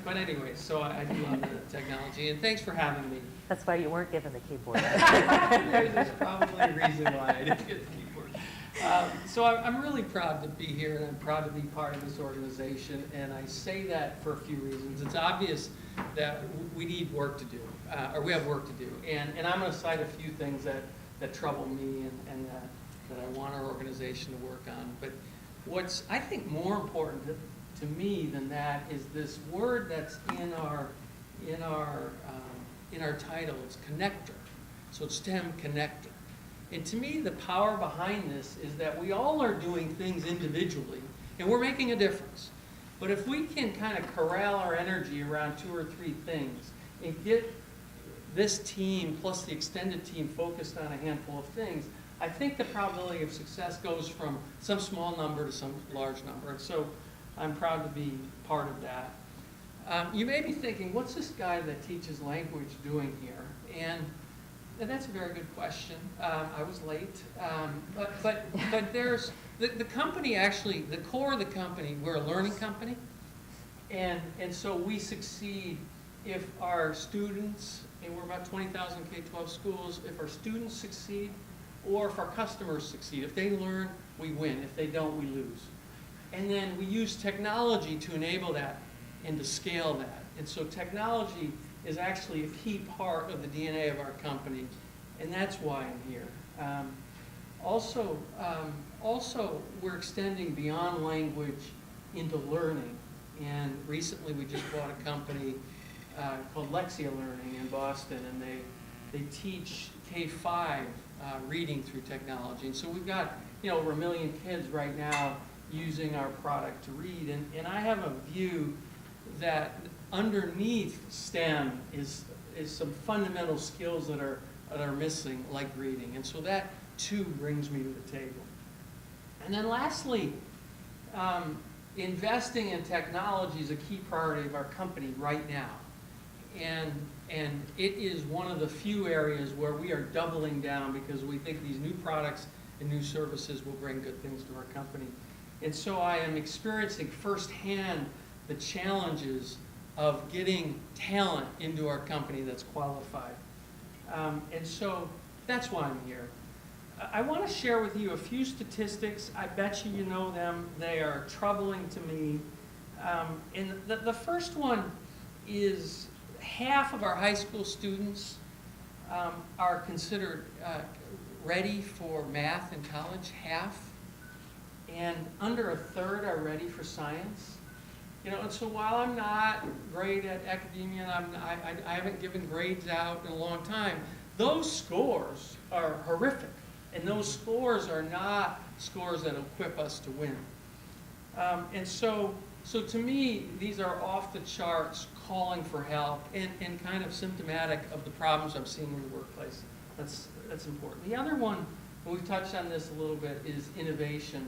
But anyway, so I do love the technology, and thanks for having me. That's why you weren't given the keyboard. There's probably a reason why I didn't get the keyboard. So I'm really proud to be here, and I'm proud to be part of this organization, and I say that for a few reasons. It's obvious that we need work to do, or we have work to do, and I'm going to cite a few things that trouble me and that I want our organization to work on. But what's, I think, more important to me than that is this word that's in our title. It's connector. So it's STEMconnector. And to me, the power behind this is that we all are doing things individually, and we're making a difference. But if we can kind of corral our energy around 2 or 3 things and get this team plus the extended team focused on a handful of things, I think the probability of success goes from some small number to some large number. And so I'm proud to be part of that. You may be thinking, what's this guy that teaches language doing here? And that's a very good question. I was late. But there's, the company actually, the core of the company, we're a learning company. And so we succeed if our students, and we're about 20,000 K-12 schools, if our students succeed or if our customers succeed. If they learn, we win. If they don't, we lose. And then we use technology to enable that and to scale that. And so technology is actually a key part of the DNA of our company, and that's why I'm here. Also, we're extending beyond language into learning. And recently we just bought a company called Lexia Learning in Boston, and they teach K-5 reading through technology. And so we've got, over 1 million kids right now using our product to read. And I have a view that underneath STEM is some fundamental skills that are missing, like reading. And so that too brings me to the table. And then lastly, investing in technology is a key priority of our company right now. And it is one of the few areas where we are doubling down because we think these new products and new services will bring good things to our company. And so I am experiencing firsthand the challenges of getting talent into our company that's qualified. And so that's why I'm here. I want to share with you a few statistics. I bet you know them. They are troubling to me. And the first one is half of our high school students are considered ready for math in college, half. And under a third are ready for science. And so while I'm not great at academia, and I haven't given grades out in a long time, those scores are horrific. And those scores are not scores that equip us to win. And so to me, these are off the charts, calling for help, and kind of symptomatic of the problems I'm seeing in the workplace. That's important. The other one, and we've touched on this a little bit, is innovation.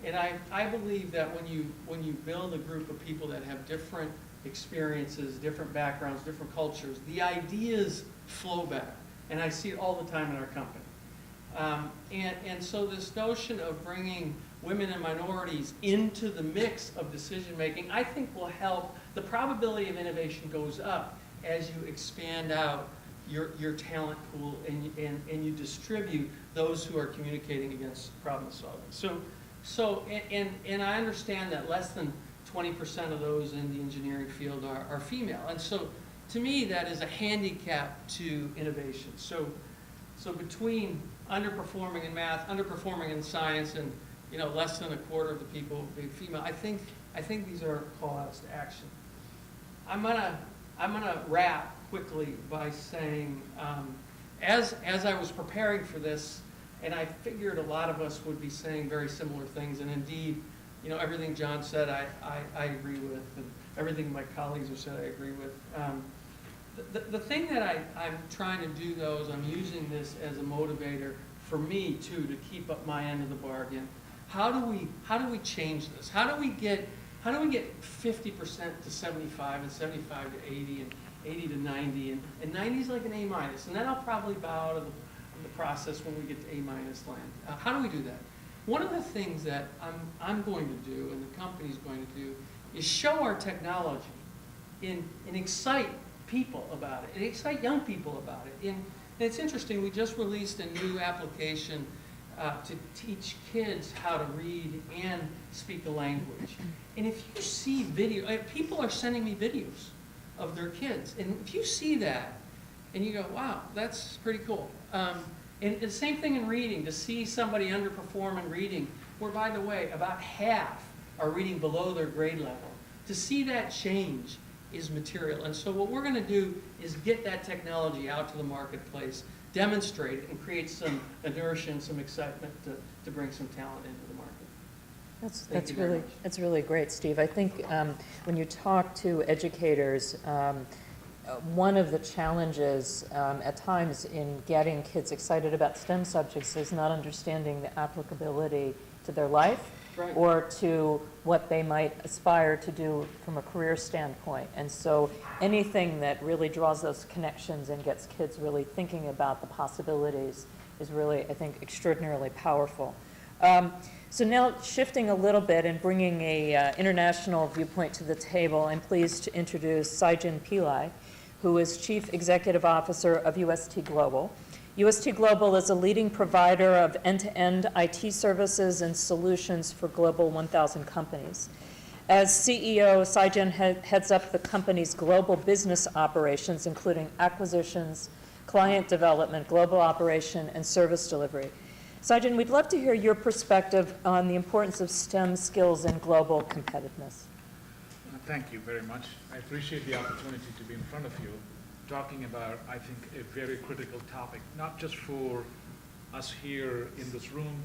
And I believe that when you build a group of people that have different experiences, different backgrounds, different cultures, the ideas flow better. And I see it all the time in our company. And so this notion of bringing women and minorities into the mix of decision making, I think will help. The probability of innovation goes up as you expand out your talent pool and you distribute those who are communicating against problem solving. So I understand that less than 20% of those in the engineering field are female. And so to me, that is a handicap to innovation. So between underperforming in math, underperforming in science, and less than a quarter of the people being female, I think these are call-outs to action. I'm gonna wrap quickly by saying, as I was preparing for this, and I figured a lot of us would be saying very similar things, and indeed, everything John said I agree with, and everything my colleagues have said I agree with. The thing that I'm trying to do, though, is I'm using this as a motivator for me too to keep up my end of the bargain. How do we change this? How do we get 50% to 75 and 75 to 80 and 80 to 90 and 90 is like an A minus, and then I'll probably bow out of the process when we get to A minus land. How do we do that? One of the things that I'm going to do and the company's going to do is show our technology and excite people about it, and excite young people about it. And it's interesting, we just released a new application to teach kids how to read and speak a language. And if you see video, people are sending me videos of their kids, and if you see that, and you go, wow, that's pretty cool. And the same thing in reading, to see somebody underperform in reading, where, by the way, about half are reading below their grade level. To see that change is material. And so what we're going to do is get that technology out to the marketplace, demonstrate it, and create some inertia and some excitement to bring some talent into the market. That's really great, Steve. I think when you talk to educators, one of the challenges at times in getting kids excited about STEM subjects is not understanding the applicability to their life, right, or to what they might aspire to do from a career standpoint. And so anything that really draws those connections and gets kids really thinking about the possibilities is really, I think, extraordinarily powerful. So now shifting a little bit and bringing a international viewpoint to the table, I'm pleased to introduce Sajan Pillai, who is Chief Executive Officer of UST Global. UST Global is a leading provider of end-to-end IT services and solutions for Global 1,000 companies. As CEO, Sajan heads up the company's global business operations, including acquisitions, client development, global operation, and service delivery. Sajan, we'd love to hear your perspective on the importance of STEM skills in global competitiveness. Thank you very much. I appreciate the opportunity to be in front of you talking about, I think, a very critical topic, not just for us here in this room,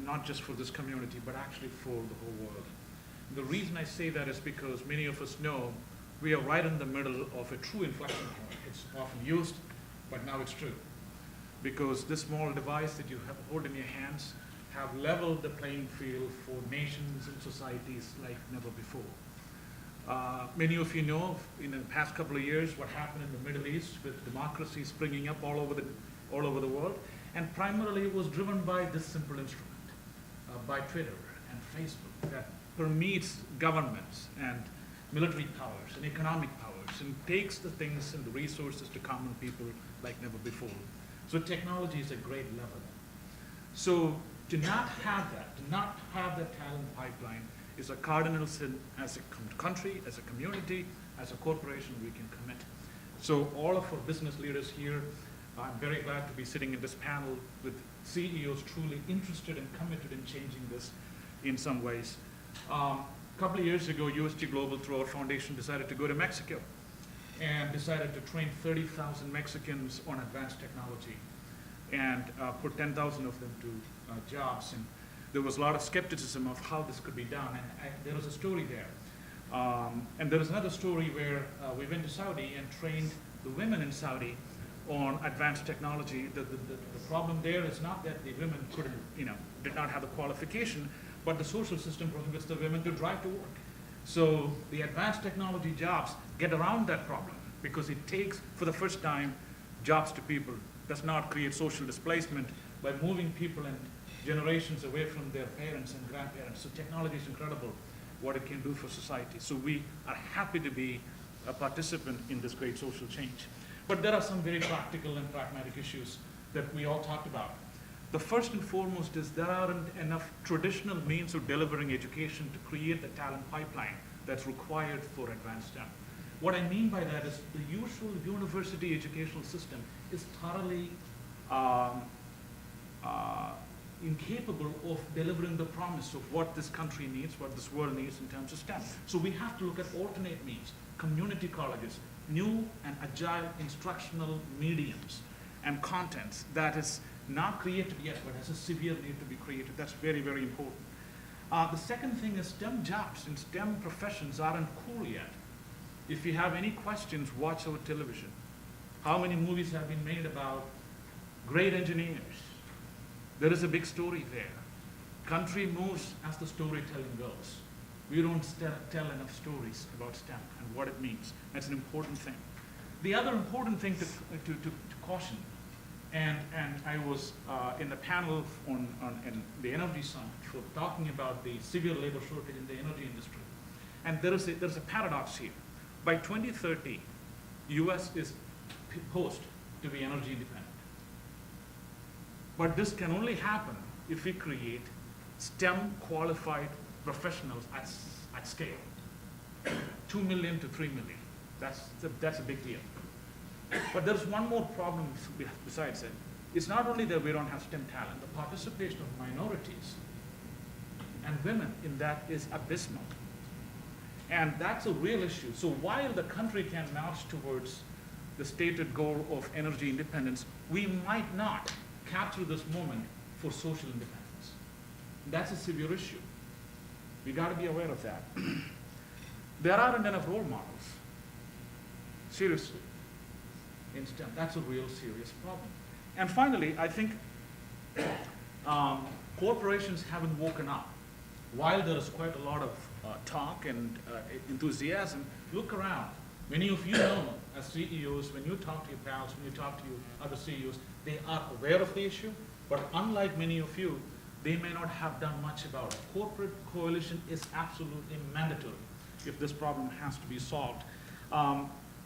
not just for this community, but actually for the whole world. The reason I say that is because many of us know we are right in the middle of a true inflection point. It's often used, but now it's true. Because this small device that you hold in your hands have leveled the playing field for nations and societies like never before. Many of you know in the past couple of years what happened in the Middle East with democracy springing up all over the world, and primarily it was driven by this simple instrument, by Twitter and Facebook, that permeates governments and military powers and economic powers and takes the things and the resources to common people like never before. So technology is a great level. So to not have that talent pipeline is a cardinal sin as a country, as a community, as a corporation we can commit. So all of our business leaders here, I'm very glad to be sitting in this panel with CEOs truly interested and committed in changing this in some ways. A couple of years ago, USG Global, through our foundation, decided to go to Mexico and decided to train 30,000 Mexicans on advanced technology and put 10,000 of them to jobs. And there was a lot of skepticism of how this could be done. And there was a story there. And there was another story where we went to Saudi and trained the women in Saudi on advanced technology. The problem there is not that the women couldn't, did not have the qualification, but the social system prohibits the women to drive to work. So the advanced technology jobs get around that problem because it takes, for the first time, jobs to people. Does not create social displacement by moving people and generations away from their parents and grandparents. So technology is incredible, what it can do for society. So we are happy to be a participant in this great social change. But there are some very practical and pragmatic issues that we all talked about. The first and foremost is there aren't enough traditional means of delivering education to create the talent pipeline that's required for advanced STEM. What I mean by that is the usual university educational system is thoroughly incapable of delivering the promise of what this country needs, what this world needs in terms of STEM. So we have to look at alternate means, community colleges, new and agile instructional mediums and contents that is not created yet, but has a severe need to be created. That's very, very important. The second thing is STEM jobs and STEM professions aren't cool yet. If you have any questions, watch our television. How many movies have been made about great engineers? There is a big story there. Country moves as the storytelling goes. We don't tell enough stories about STEM and what it means. That's an important thing. The other important thing to caution, and I was in the panel in the Energy Summit for talking about the severe labor shortage in the energy industry. And there's a paradox here. By 2030, US is poised to be energy independent. But this can only happen if we create STEM qualified professionals at scale. 2 million to 3 million. That's a big deal. But there's one more problem besides it. It's not only that we don't have STEM talent, the participation of minorities and women in that is abysmal. And that's a real issue. So while the country can march towards the stated goal of energy independence, we might not capture this moment for social independence. That's a severe issue. We got to be aware of that. There aren't enough role models. Seriously. In STEM, that's a real serious problem. And finally, I think corporations haven't woken up. While there is quite a lot of talk and enthusiasm, look around. Many of you know, as CEOs, when you talk to your pals, when you talk to your other CEOs, they are aware of the issue, but unlike many of you, they may not have done much about it. Corporate coalition is absolutely mandatory if this problem has to be solved.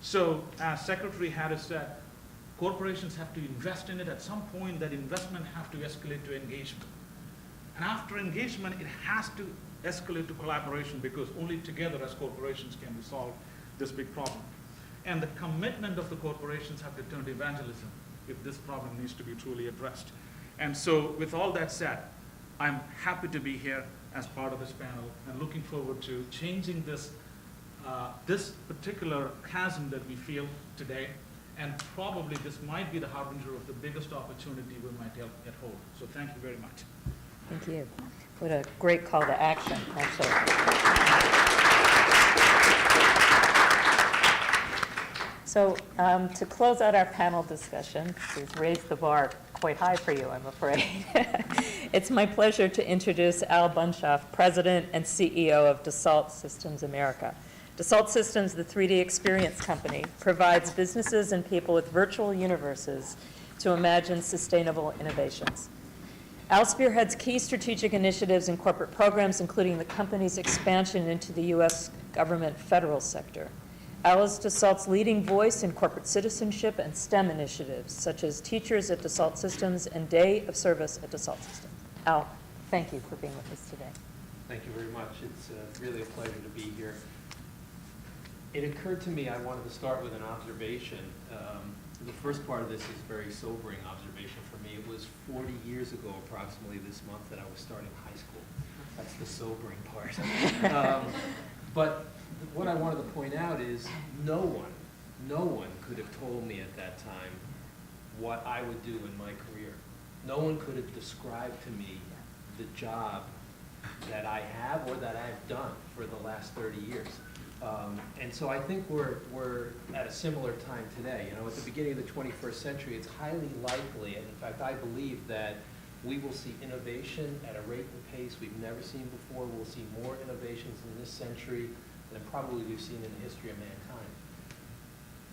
So, as Secretary Harris said, corporations have to invest in it. At some point, that investment has to escalate to engagement. And after engagement, it has to escalate to collaboration because only together as corporations can we solve this big problem. And the commitment of the corporations have to turn to evangelism if this problem needs to be truly addressed. And so with all that said, I'm happy to be here as part of this panel and looking forward to changing this, this particular chasm that we feel today And probably this might be the harbinger of the biggest opportunity we might get hold. So thank you very much. Thank you. What a great call to action, actually. So to close out our panel discussion, we've raised the bar quite high for you, I'm afraid. It's my pleasure to introduce Al Bunshaft, President and CEO of Dassault Systems America. Dassault Systems, the 3D experience company, provides businesses and people with virtual universes to imagine sustainable innovations. Al spearheads key strategic initiatives and corporate programs, including the company's expansion into the U.S. government federal sector. Al is Dassault's leading voice in corporate citizenship and STEM initiatives, such as Teachers at Dassault Systems and Day of Service at Dassault Systems. Al, thank you for being with us today. Thank you very much. It's really a pleasure to be here. It occurred to me I wanted to start with an observation. The first part of this is a very sobering observation for me. It was 40 years ago, approximately this month, that I was starting high school. That's the sobering part. But what I wanted to point out is no one could have told me at that time what I would do in my career. No one could have described to me the job that I have or that I've done for the last 30 years. And so I think we're at a similar time today. You know, at the beginning of the 21st century, it's highly likely, and in fact I believe that we will see innovation at a rate and pace we've never seen before. We'll see more innovations in this century than probably we've seen in the history of mankind.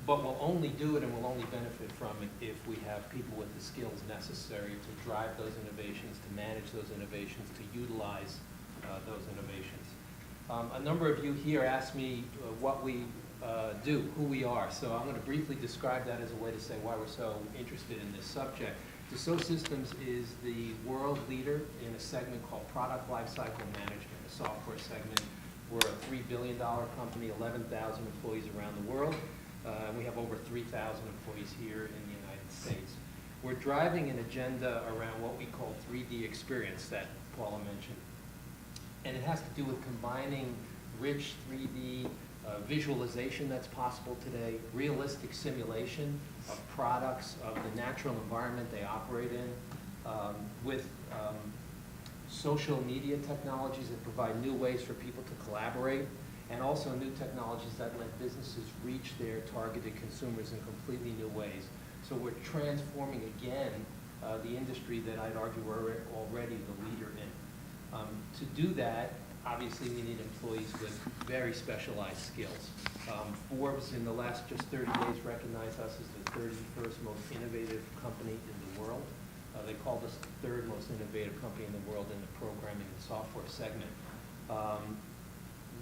But we'll only do it and we'll only benefit from it if we have people with the skills necessary to drive those innovations, to manage those innovations, to utilize those innovations. A number of you here asked me what we do, who we are. So I'm going to briefly describe that as a way to say why we're so interested in this subject. Dassault Systems is the world leader in a segment called Product Lifecycle Management, a software segment. We're a $3 billion company, 11,000 employees around the world. And we have over 3,000 employees here in the United States. We're driving an agenda around what we call 3D experience that Paula mentioned. And it has to do with combining rich 3D visualization that's possible today, realistic simulation of products, of the natural environment they operate in, with social media technologies that provide new ways for people to collaborate, and also new technologies that let businesses reach their targeted consumers in completely new ways. So we're transforming again the industry that I'd argue we're already the leader in. To do that, obviously we need employees with very specialized skills. Forbes in the last just 30 days recognized us as the 31st most innovative company in the world. They called us the third most innovative company in the world in the programming and software segment.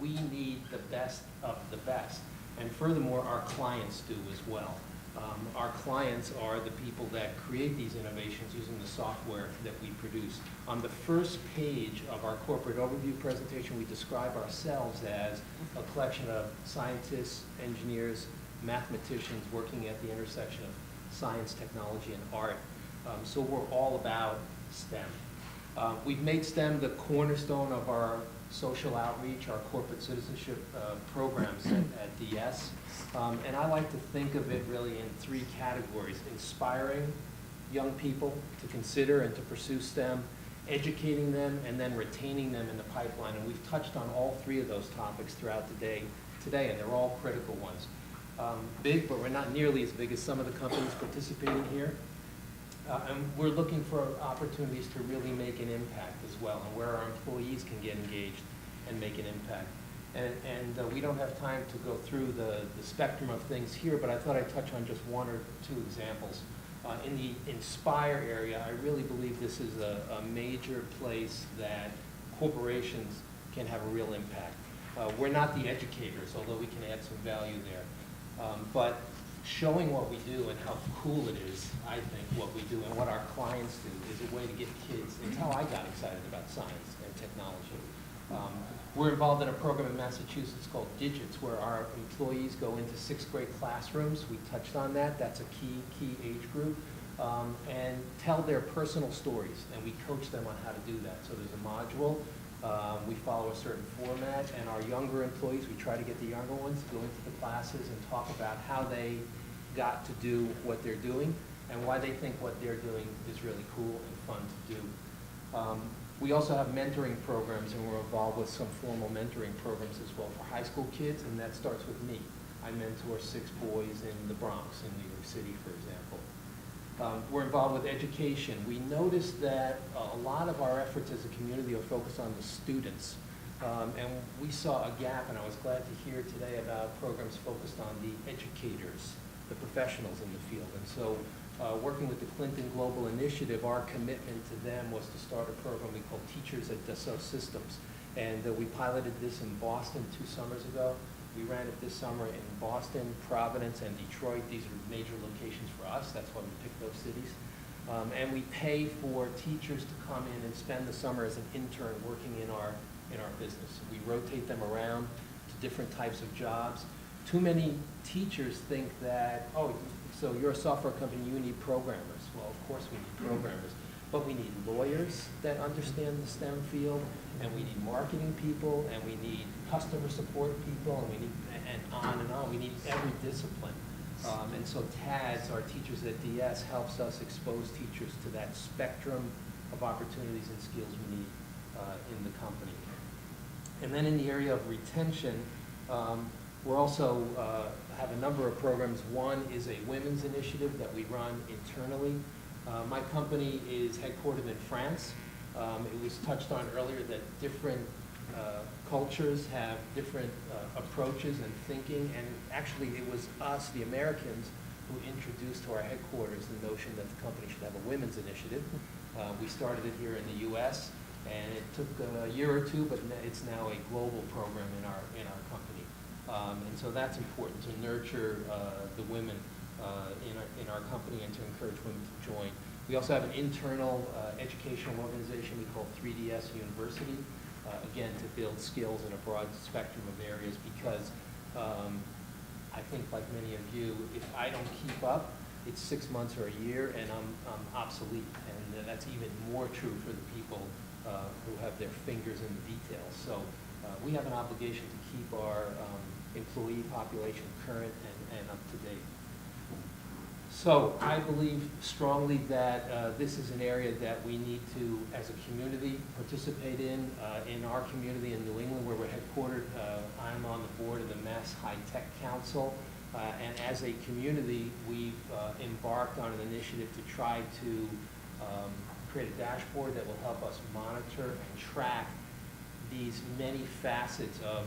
We need the best of the best. And furthermore, our clients do as well. Our clients are the people that create these innovations using the software that we produce. On the first page of our corporate overview presentation, we describe ourselves as a collection of scientists, engineers, mathematicians working at the intersection of science, technology, and art. So we're all about STEM. We've made STEM the cornerstone of our social outreach, our corporate citizenship programs at DS. And I like to think of it really in three categories: inspiring young people to consider and to pursue STEM, educating them, and then retaining them in the pipeline. And we've touched on all three of those topics throughout the day today, and they're all critical ones. Big, but we're not nearly as big as some of the companies participating here. And we're looking for opportunities to really make an impact as well, and where our employees can get engaged and make an impact. And we don't have time to go through the spectrum of things here, but I thought I'd touch on just one or two examples. In the Inspire area, I really believe this is a major place that corporations can have a real impact. We're not the educators, although we can add some value there. But showing what we do and how cool it is, I think, what we do and what our clients do is a way to get kids. It's how I got excited about science and technology. We're involved in a program in Massachusetts called Digits, where our employees go into 6th grade classrooms. We touched on that. That's a key age group. And tell their personal stories, and we coach them on how to do that. So there's a module. We follow a certain format, and our younger employees, we try to get the younger ones to go into the classes and talk about how they got to do what they're doing and why they think what they're doing is really cool and fun to do. We also have mentoring programs, and we're involved with some formal mentoring programs as well for high school kids, and that starts with me. I mentor 6 boys in the Bronx in New York City, for example. We're involved with education. We noticed that a lot of our efforts as a community are focused on the students. And we saw a gap, and I was glad to hear today about programs focused on the educators, the professionals in the field. And so working with the Clinton Global Initiative, our commitment to them was to start a program we call Teachers at Dassault Systems. And we piloted this in Boston 2 summers ago. We ran it this summer in Boston, Providence, and Detroit. These are major locations for us. That's why we picked those cities. And we pay for teachers to come in and spend the summer as an intern working in our business. We rotate them around to different types of jobs. Too many teachers think that, oh, so you're a software company, you need programmers. Well, of course we need programmers. But we need lawyers that understand the STEM field, and we need marketing people, and we need customer support people, and we need, and on and on. We need every discipline. And so TADS, our Teachers at DS, helps us expose teachers to that spectrum of opportunities and skills we need in the company. And then in the area of retention, we're also have a number of programs. One is a women's initiative that we run internally. My company is headquartered in France. It was touched on earlier that different cultures have different approaches and thinking, and actually it was us, the Americans, who introduced to our headquarters the notion that the company should have a women's initiative. We started it here in the U.S., and it took a year or two, but it's now a global program in our company. And so that's important to nurture the women in our company and to encourage women to join. We also have an internal educational organization we call 3DS University, again, to build skills in a broad spectrum of areas, because I think, like many of you, if I don't keep up, it's 6 months or a year, and I'm obsolete. And that's even more true for the people who have their fingers in the details. So we have an obligation to keep our employee population current and up to date. So I believe strongly that this is an area that we need to, as a community, participate in. In our community in New England, where we're headquartered, I'm on the board of the Mass High Tech Council. And as a community, we've embarked on an initiative to try to create a dashboard that will help us monitor and track these many facets of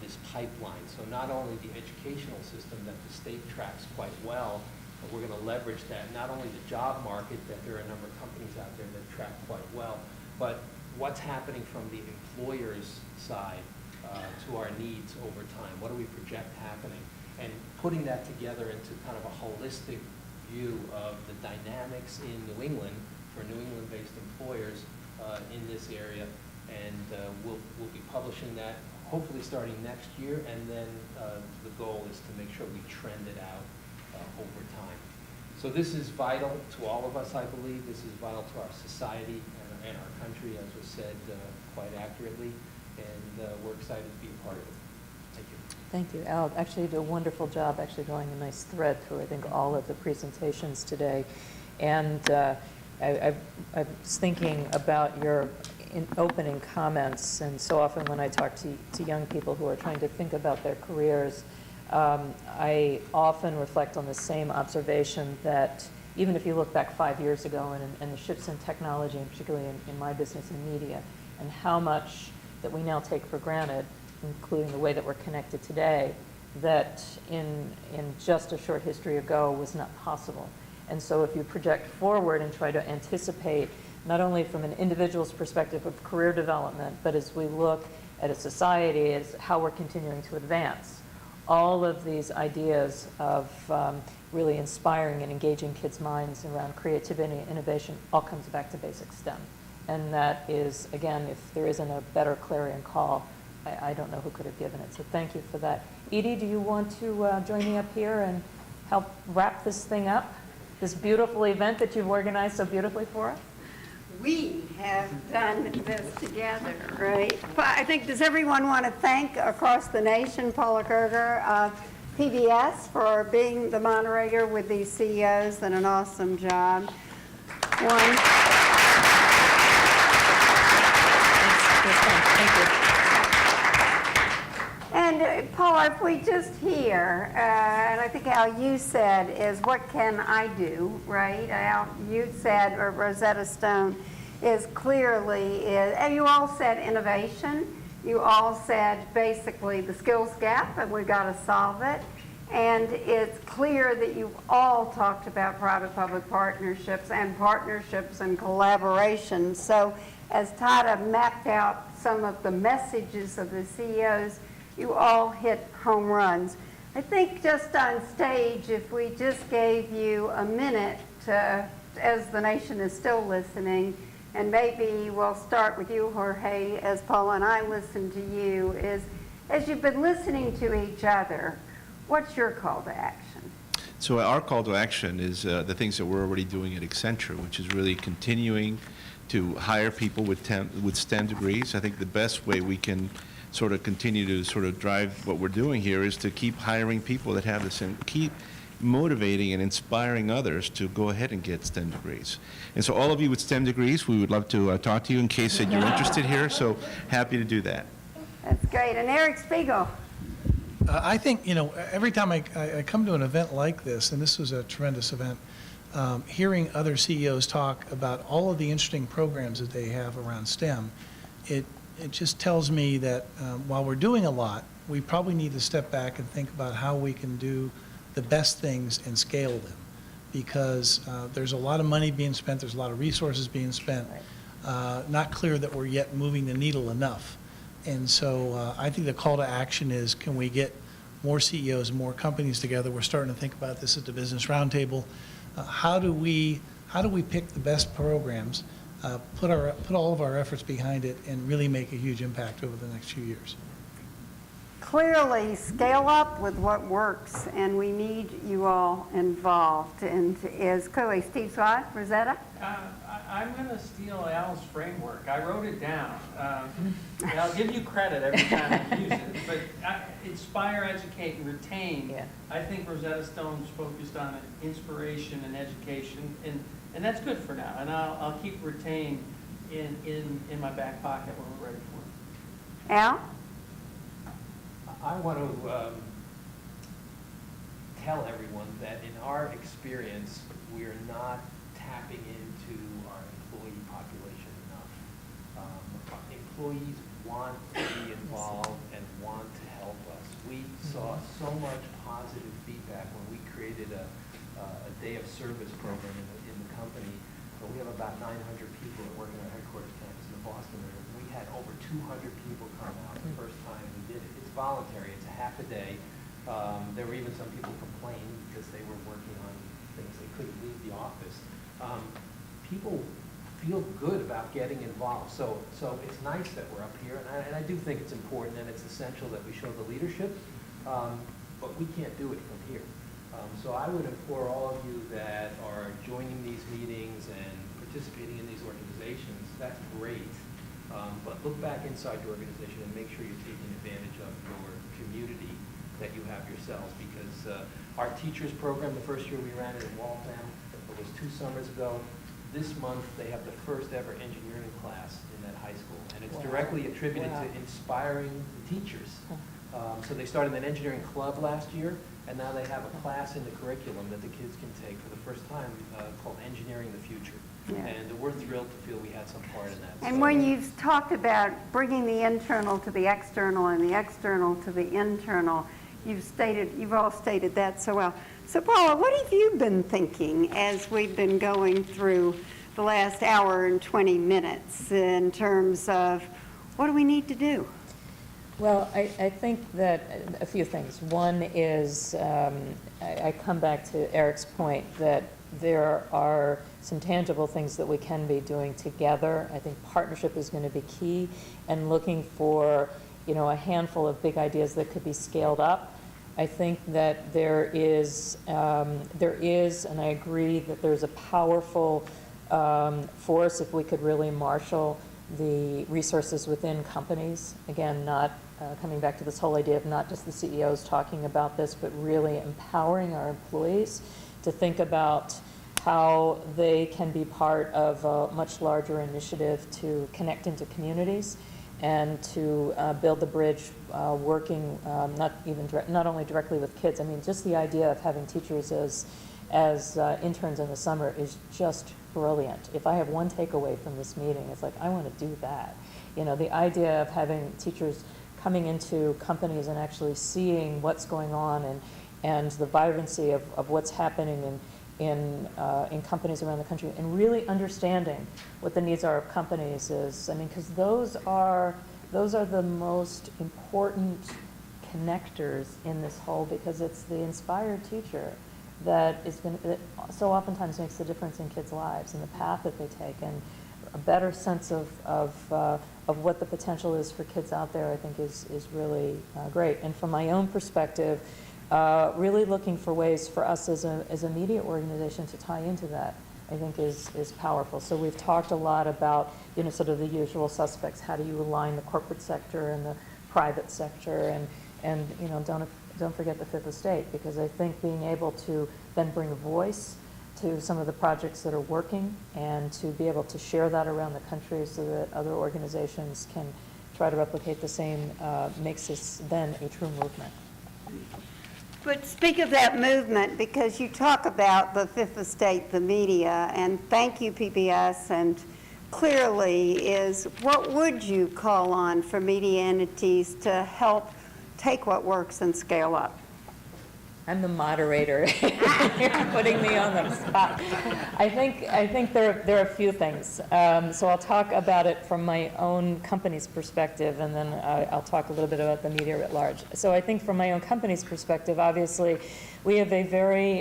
this pipeline. So not only the educational system that the state tracks quite well, but we're going to leverage that, not only the job market, that there are a number of companies out there that track quite well, but what's happening from the employer's side to our needs over time. What do we project happening? And putting that together into kind of a holistic view of the dynamics in New England for New England-based employers in this area. And we'll be publishing that hopefully starting next year, and then the goal is to make sure we trend it out over time. So this is vital to all of us, I believe. This is vital to our society and our country, as was said quite accurately, and we're excited to be a part of it. Thank you. Thank you, Al. Actually, you did a wonderful job actually going a nice thread through, I think, all of the presentations today. And I was thinking about your opening comments, and so often when I talk to young people who are trying to think about their careers, I often reflect on the same observation that even if you look back 5 years ago and the shifts in technology, and particularly in my business in media, and how much that we now take for granted, including the way that we're connected today, that in just a short history ago was not possible. And so if you project forward and try to anticipate, not only from an individual's perspective of career development, but as we look at a society as how we're continuing to advance, all of these ideas of really inspiring and engaging kids' minds around creativity and innovation all comes back to basic STEM. And that is, again, if there isn't a better clarion call, I don't know who could have given it. So thank you for that. Edie, do you want to join me up here and help wrap this thing up? This beautiful event that you've organized so beautifully for us? We have done this together, right? I think, does everyone want to thank across the nation Paula Kerger? PBS for being the moderator with these CEOs. Done an awesome job. One. Thank you. And Paula, if we just hear, and I think Al, you said, is what can I do, right? Al, you said, or Rosetta Stone is clearly, and you all said innovation. You all said basically the skills gap, and we've got to solve it. And it's clear that you've all talked about private-public partnerships and collaboration. So as Tada mapped out some of the messages of the CEOs, you all hit home runs. I think just on stage, if we just gave you a minute to, as the nation is still listening, and maybe we'll start with you, Jorge, as Paula and I listen to you, is as you've been listening to each other, what's your call to action? So our call to action is the things that we're already doing at Accenture, which is really continuing to hire people with STEM degrees. I think the best way we can sort of continue to sort of drive what we're doing here is to keep hiring people that have the same, keep motivating and inspiring others to go ahead and get STEM degrees. And so all of you with STEM degrees, we would love to talk to you in case that you're interested here, so happy to do that. That's great. And Eric Spiegel. I think, every time I come to an event like this, and this was a tremendous event, hearing other CEOs talk about all of the interesting programs that they have around STEM, it just tells me that while we're doing a lot, we probably need to step back and think about how we can do the best things and scale them, because there's a lot of money being spent, there's a lot of resources being spent, not clear that we're yet moving the needle enough. And so I think the call to action is, can we get more CEOs, more companies together? We're starting to think about this at the Business Roundtable. How do we pick the best programs, put all of our efforts behind it, and really make a huge impact over the next few years? Clearly, scale up with what works, and we need you all involved. And is clearly Steve Swad, Rosetta? I'm going to steal Al's framework. I wrote it down. And I'll give you credit every time I use it. But inspire, educate, and retain. Yeah. I think Rosetta Stone's focused on inspiration and education, and that's good for now. And I'll keep retain in my back pocket when we're ready for it. Al? I want to tell everyone that in our experience, we are not tapping into our employee population enough. Employees want to be involved and want to help us. We saw so much positive feedback when we created a day of service program in the company. We have about 900 people that work in our headquarters campus in the Boston area. We had over 200 people come out the first time we did it. It's voluntary. It's a half a day. There were even some people complaining because they were working on things they couldn't leave the office. People feel good about getting involved. So it's nice that we're up here, and I do think it's important and it's essential that we show the leadership, but we can't do it from here. So I would implore all of you that are joining these meetings and participating in these organizations, that's great, but look back inside your organization and make sure you're taking advantage of your community that you have yourselves, because our teachers program, the first year we ran it in Waltham, it was 2 summers ago. This month, they have the first ever engineering class in that high school, and it's directly attributed to inspiring the teachers. So they started an engineering club last year, and now they have a class in the curriculum that the kids can take for the first time called Engineering the Future. Yeah. And we're thrilled to feel we had some part in that. And So- when you've talked about bringing the internal to the external and the external to the internal, you've all stated that so well. So Paula, what have you been thinking as we've been going through the last hour and 20 minutes in terms of what do we need to do? Well, I think that a few things. One is, I come back to Eric's point that there are some tangible things that we can be doing together. I think partnership is going to be key, and looking for, a handful of big ideas that could be scaled up. I think that there is, and I agree that there's a powerful force if we could really marshal the resources within companies. Again, not coming back to this whole idea of not just the CEOs talking about this, but really empowering our employees to think about how they can be part of a much larger initiative to connect into communities and to build the bridge, working not only directly with kids. I mean, just the idea of having teachers as interns in the summer is just brilliant. If I have one takeaway from this meeting, it's like, I want to do that. You know, the idea of having teachers coming into companies and actually seeing what's going on and the vibrancy of what's happening in companies around the country, and really understanding what the needs are of companies is, I mean, because those are the most important connectors in this whole, because it's the inspired teacher that so oftentimes makes the difference in kids' lives and the path that they take, and a better sense of what the potential is for kids out there, I think is really great. And from my own perspective, really looking for ways for us as a media organization to tie into that, I think is powerful. So we've talked a lot about, you know, sort of the usual suspects. How do you align the corporate sector and the private sector, and you know, don't forget the fifth estate, because I think being able to then bring a voice to some of the projects that are working and to be able to share that around the country so that other organizations can try to replicate the same makes this then a true movement. But speak of that movement, because you talk about the fifth estate, the media, and thank you, PBS, and clearly is, what would you call on for media entities to help take what works and scale up? I'm the moderator. You're putting me on the spot. I think there are a few things. So I'll talk about it from my own company's perspective, and then I'll talk a little bit about the media at large. So I think from my own company's perspective, obviously, we have a very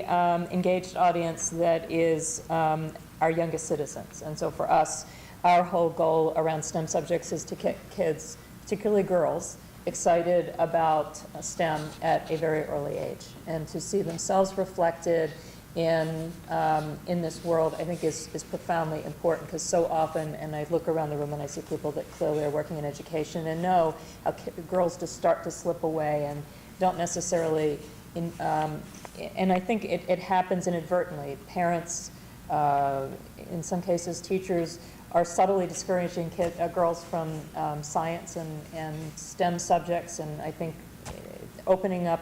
engaged audience that is our youngest citizens. And so for us, our whole goal around STEM subjects is to get kids, particularly girls, excited about STEM at a very early age, and to see themselves reflected in this world, I think is profoundly important, because so often, and I look around the room and I see people that clearly are working in education and know how girls just start to slip away and don't necessarily, and I think it happens inadvertently. Parents, in some cases teachers, are subtly discouraging girls from science and STEM subjects, and I think opening up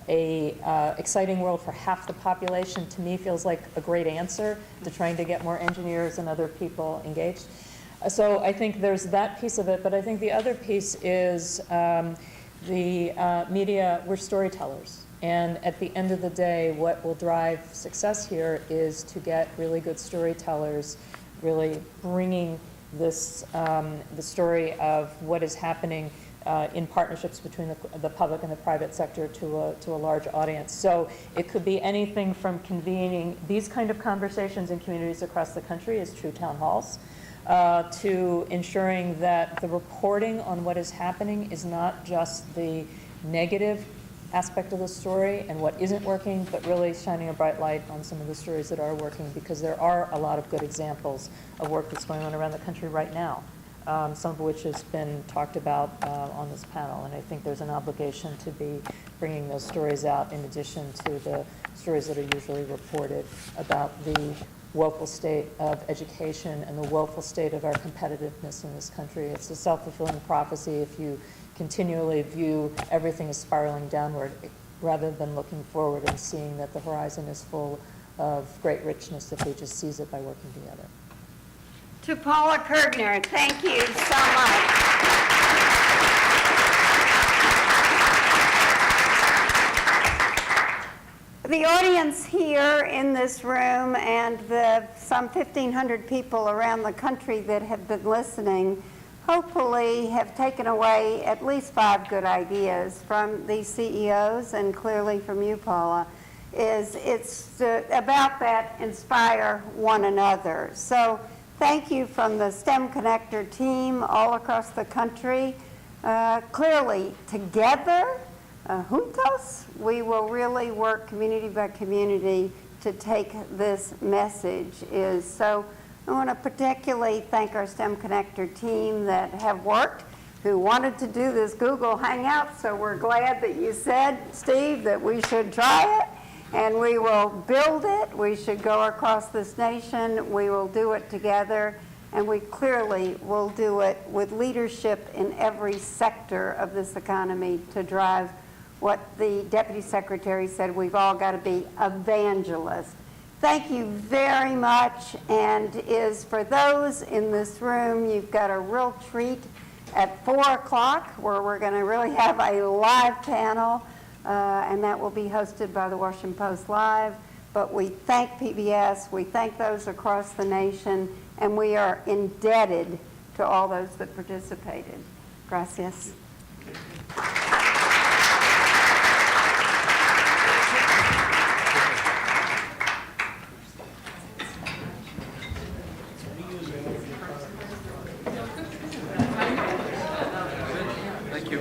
a exciting world for half the population, to me, feels like a great answer to trying to get more engineers and other people engaged. So I think there's that piece of it, but I think the other piece is the media, we're storytellers. And at the end of the day, what will drive success here is to get really good storytellers really bringing this, the story of what is happening in partnerships between the public and the private sector to a large audience. So it could be anything from convening these kind of conversations in communities across the country as true town halls, to ensuring that the reporting on what is happening is not just the negative aspect of the story and what isn't working, but really shining a bright light on some of the stories that are working, because there are a lot of good examples of work that's going on around the country right now, some of which has been talked about on this panel. And I think there's an obligation to be bringing those stories out in addition to the stories that are usually reported about the woeful state of education and the woeful state of our competitiveness in this country. It's a self-fulfilling prophecy if you continually view everything as spiraling downward rather than looking forward and seeing that the horizon is full of great richness if we just seize it by working together. To Paula Kerger, thank you so much. The audience here in this room and the some 1,500 people around the country that have been listening hopefully have taken away at least 5 good ideas from these CEOs, and clearly from you, Paula. It's about that inspire one another. So thank you from the STEMconnector team all across the country. Clearly, together, juntos, we will really work community by community to take this message. So I want to particularly thank our STEMconnector team that have worked, who wanted to do this Google Hangout, so we're glad that you said, Steve, that we should try it, and we will build it. We should go across this nation. We will do it together, and we clearly will do it with leadership in every sector of this economy to drive what the Deputy Secretary said, we've all got to be evangelists. Thank you very much, and is for those in this room, you've got a real treat at 4 o'clock where we're going to really have a live panel, and that will be hosted by the Washington Post Live. But we thank PBS, we thank those across the nation, and we are indebted to all those that participated. Gracias. Thank you.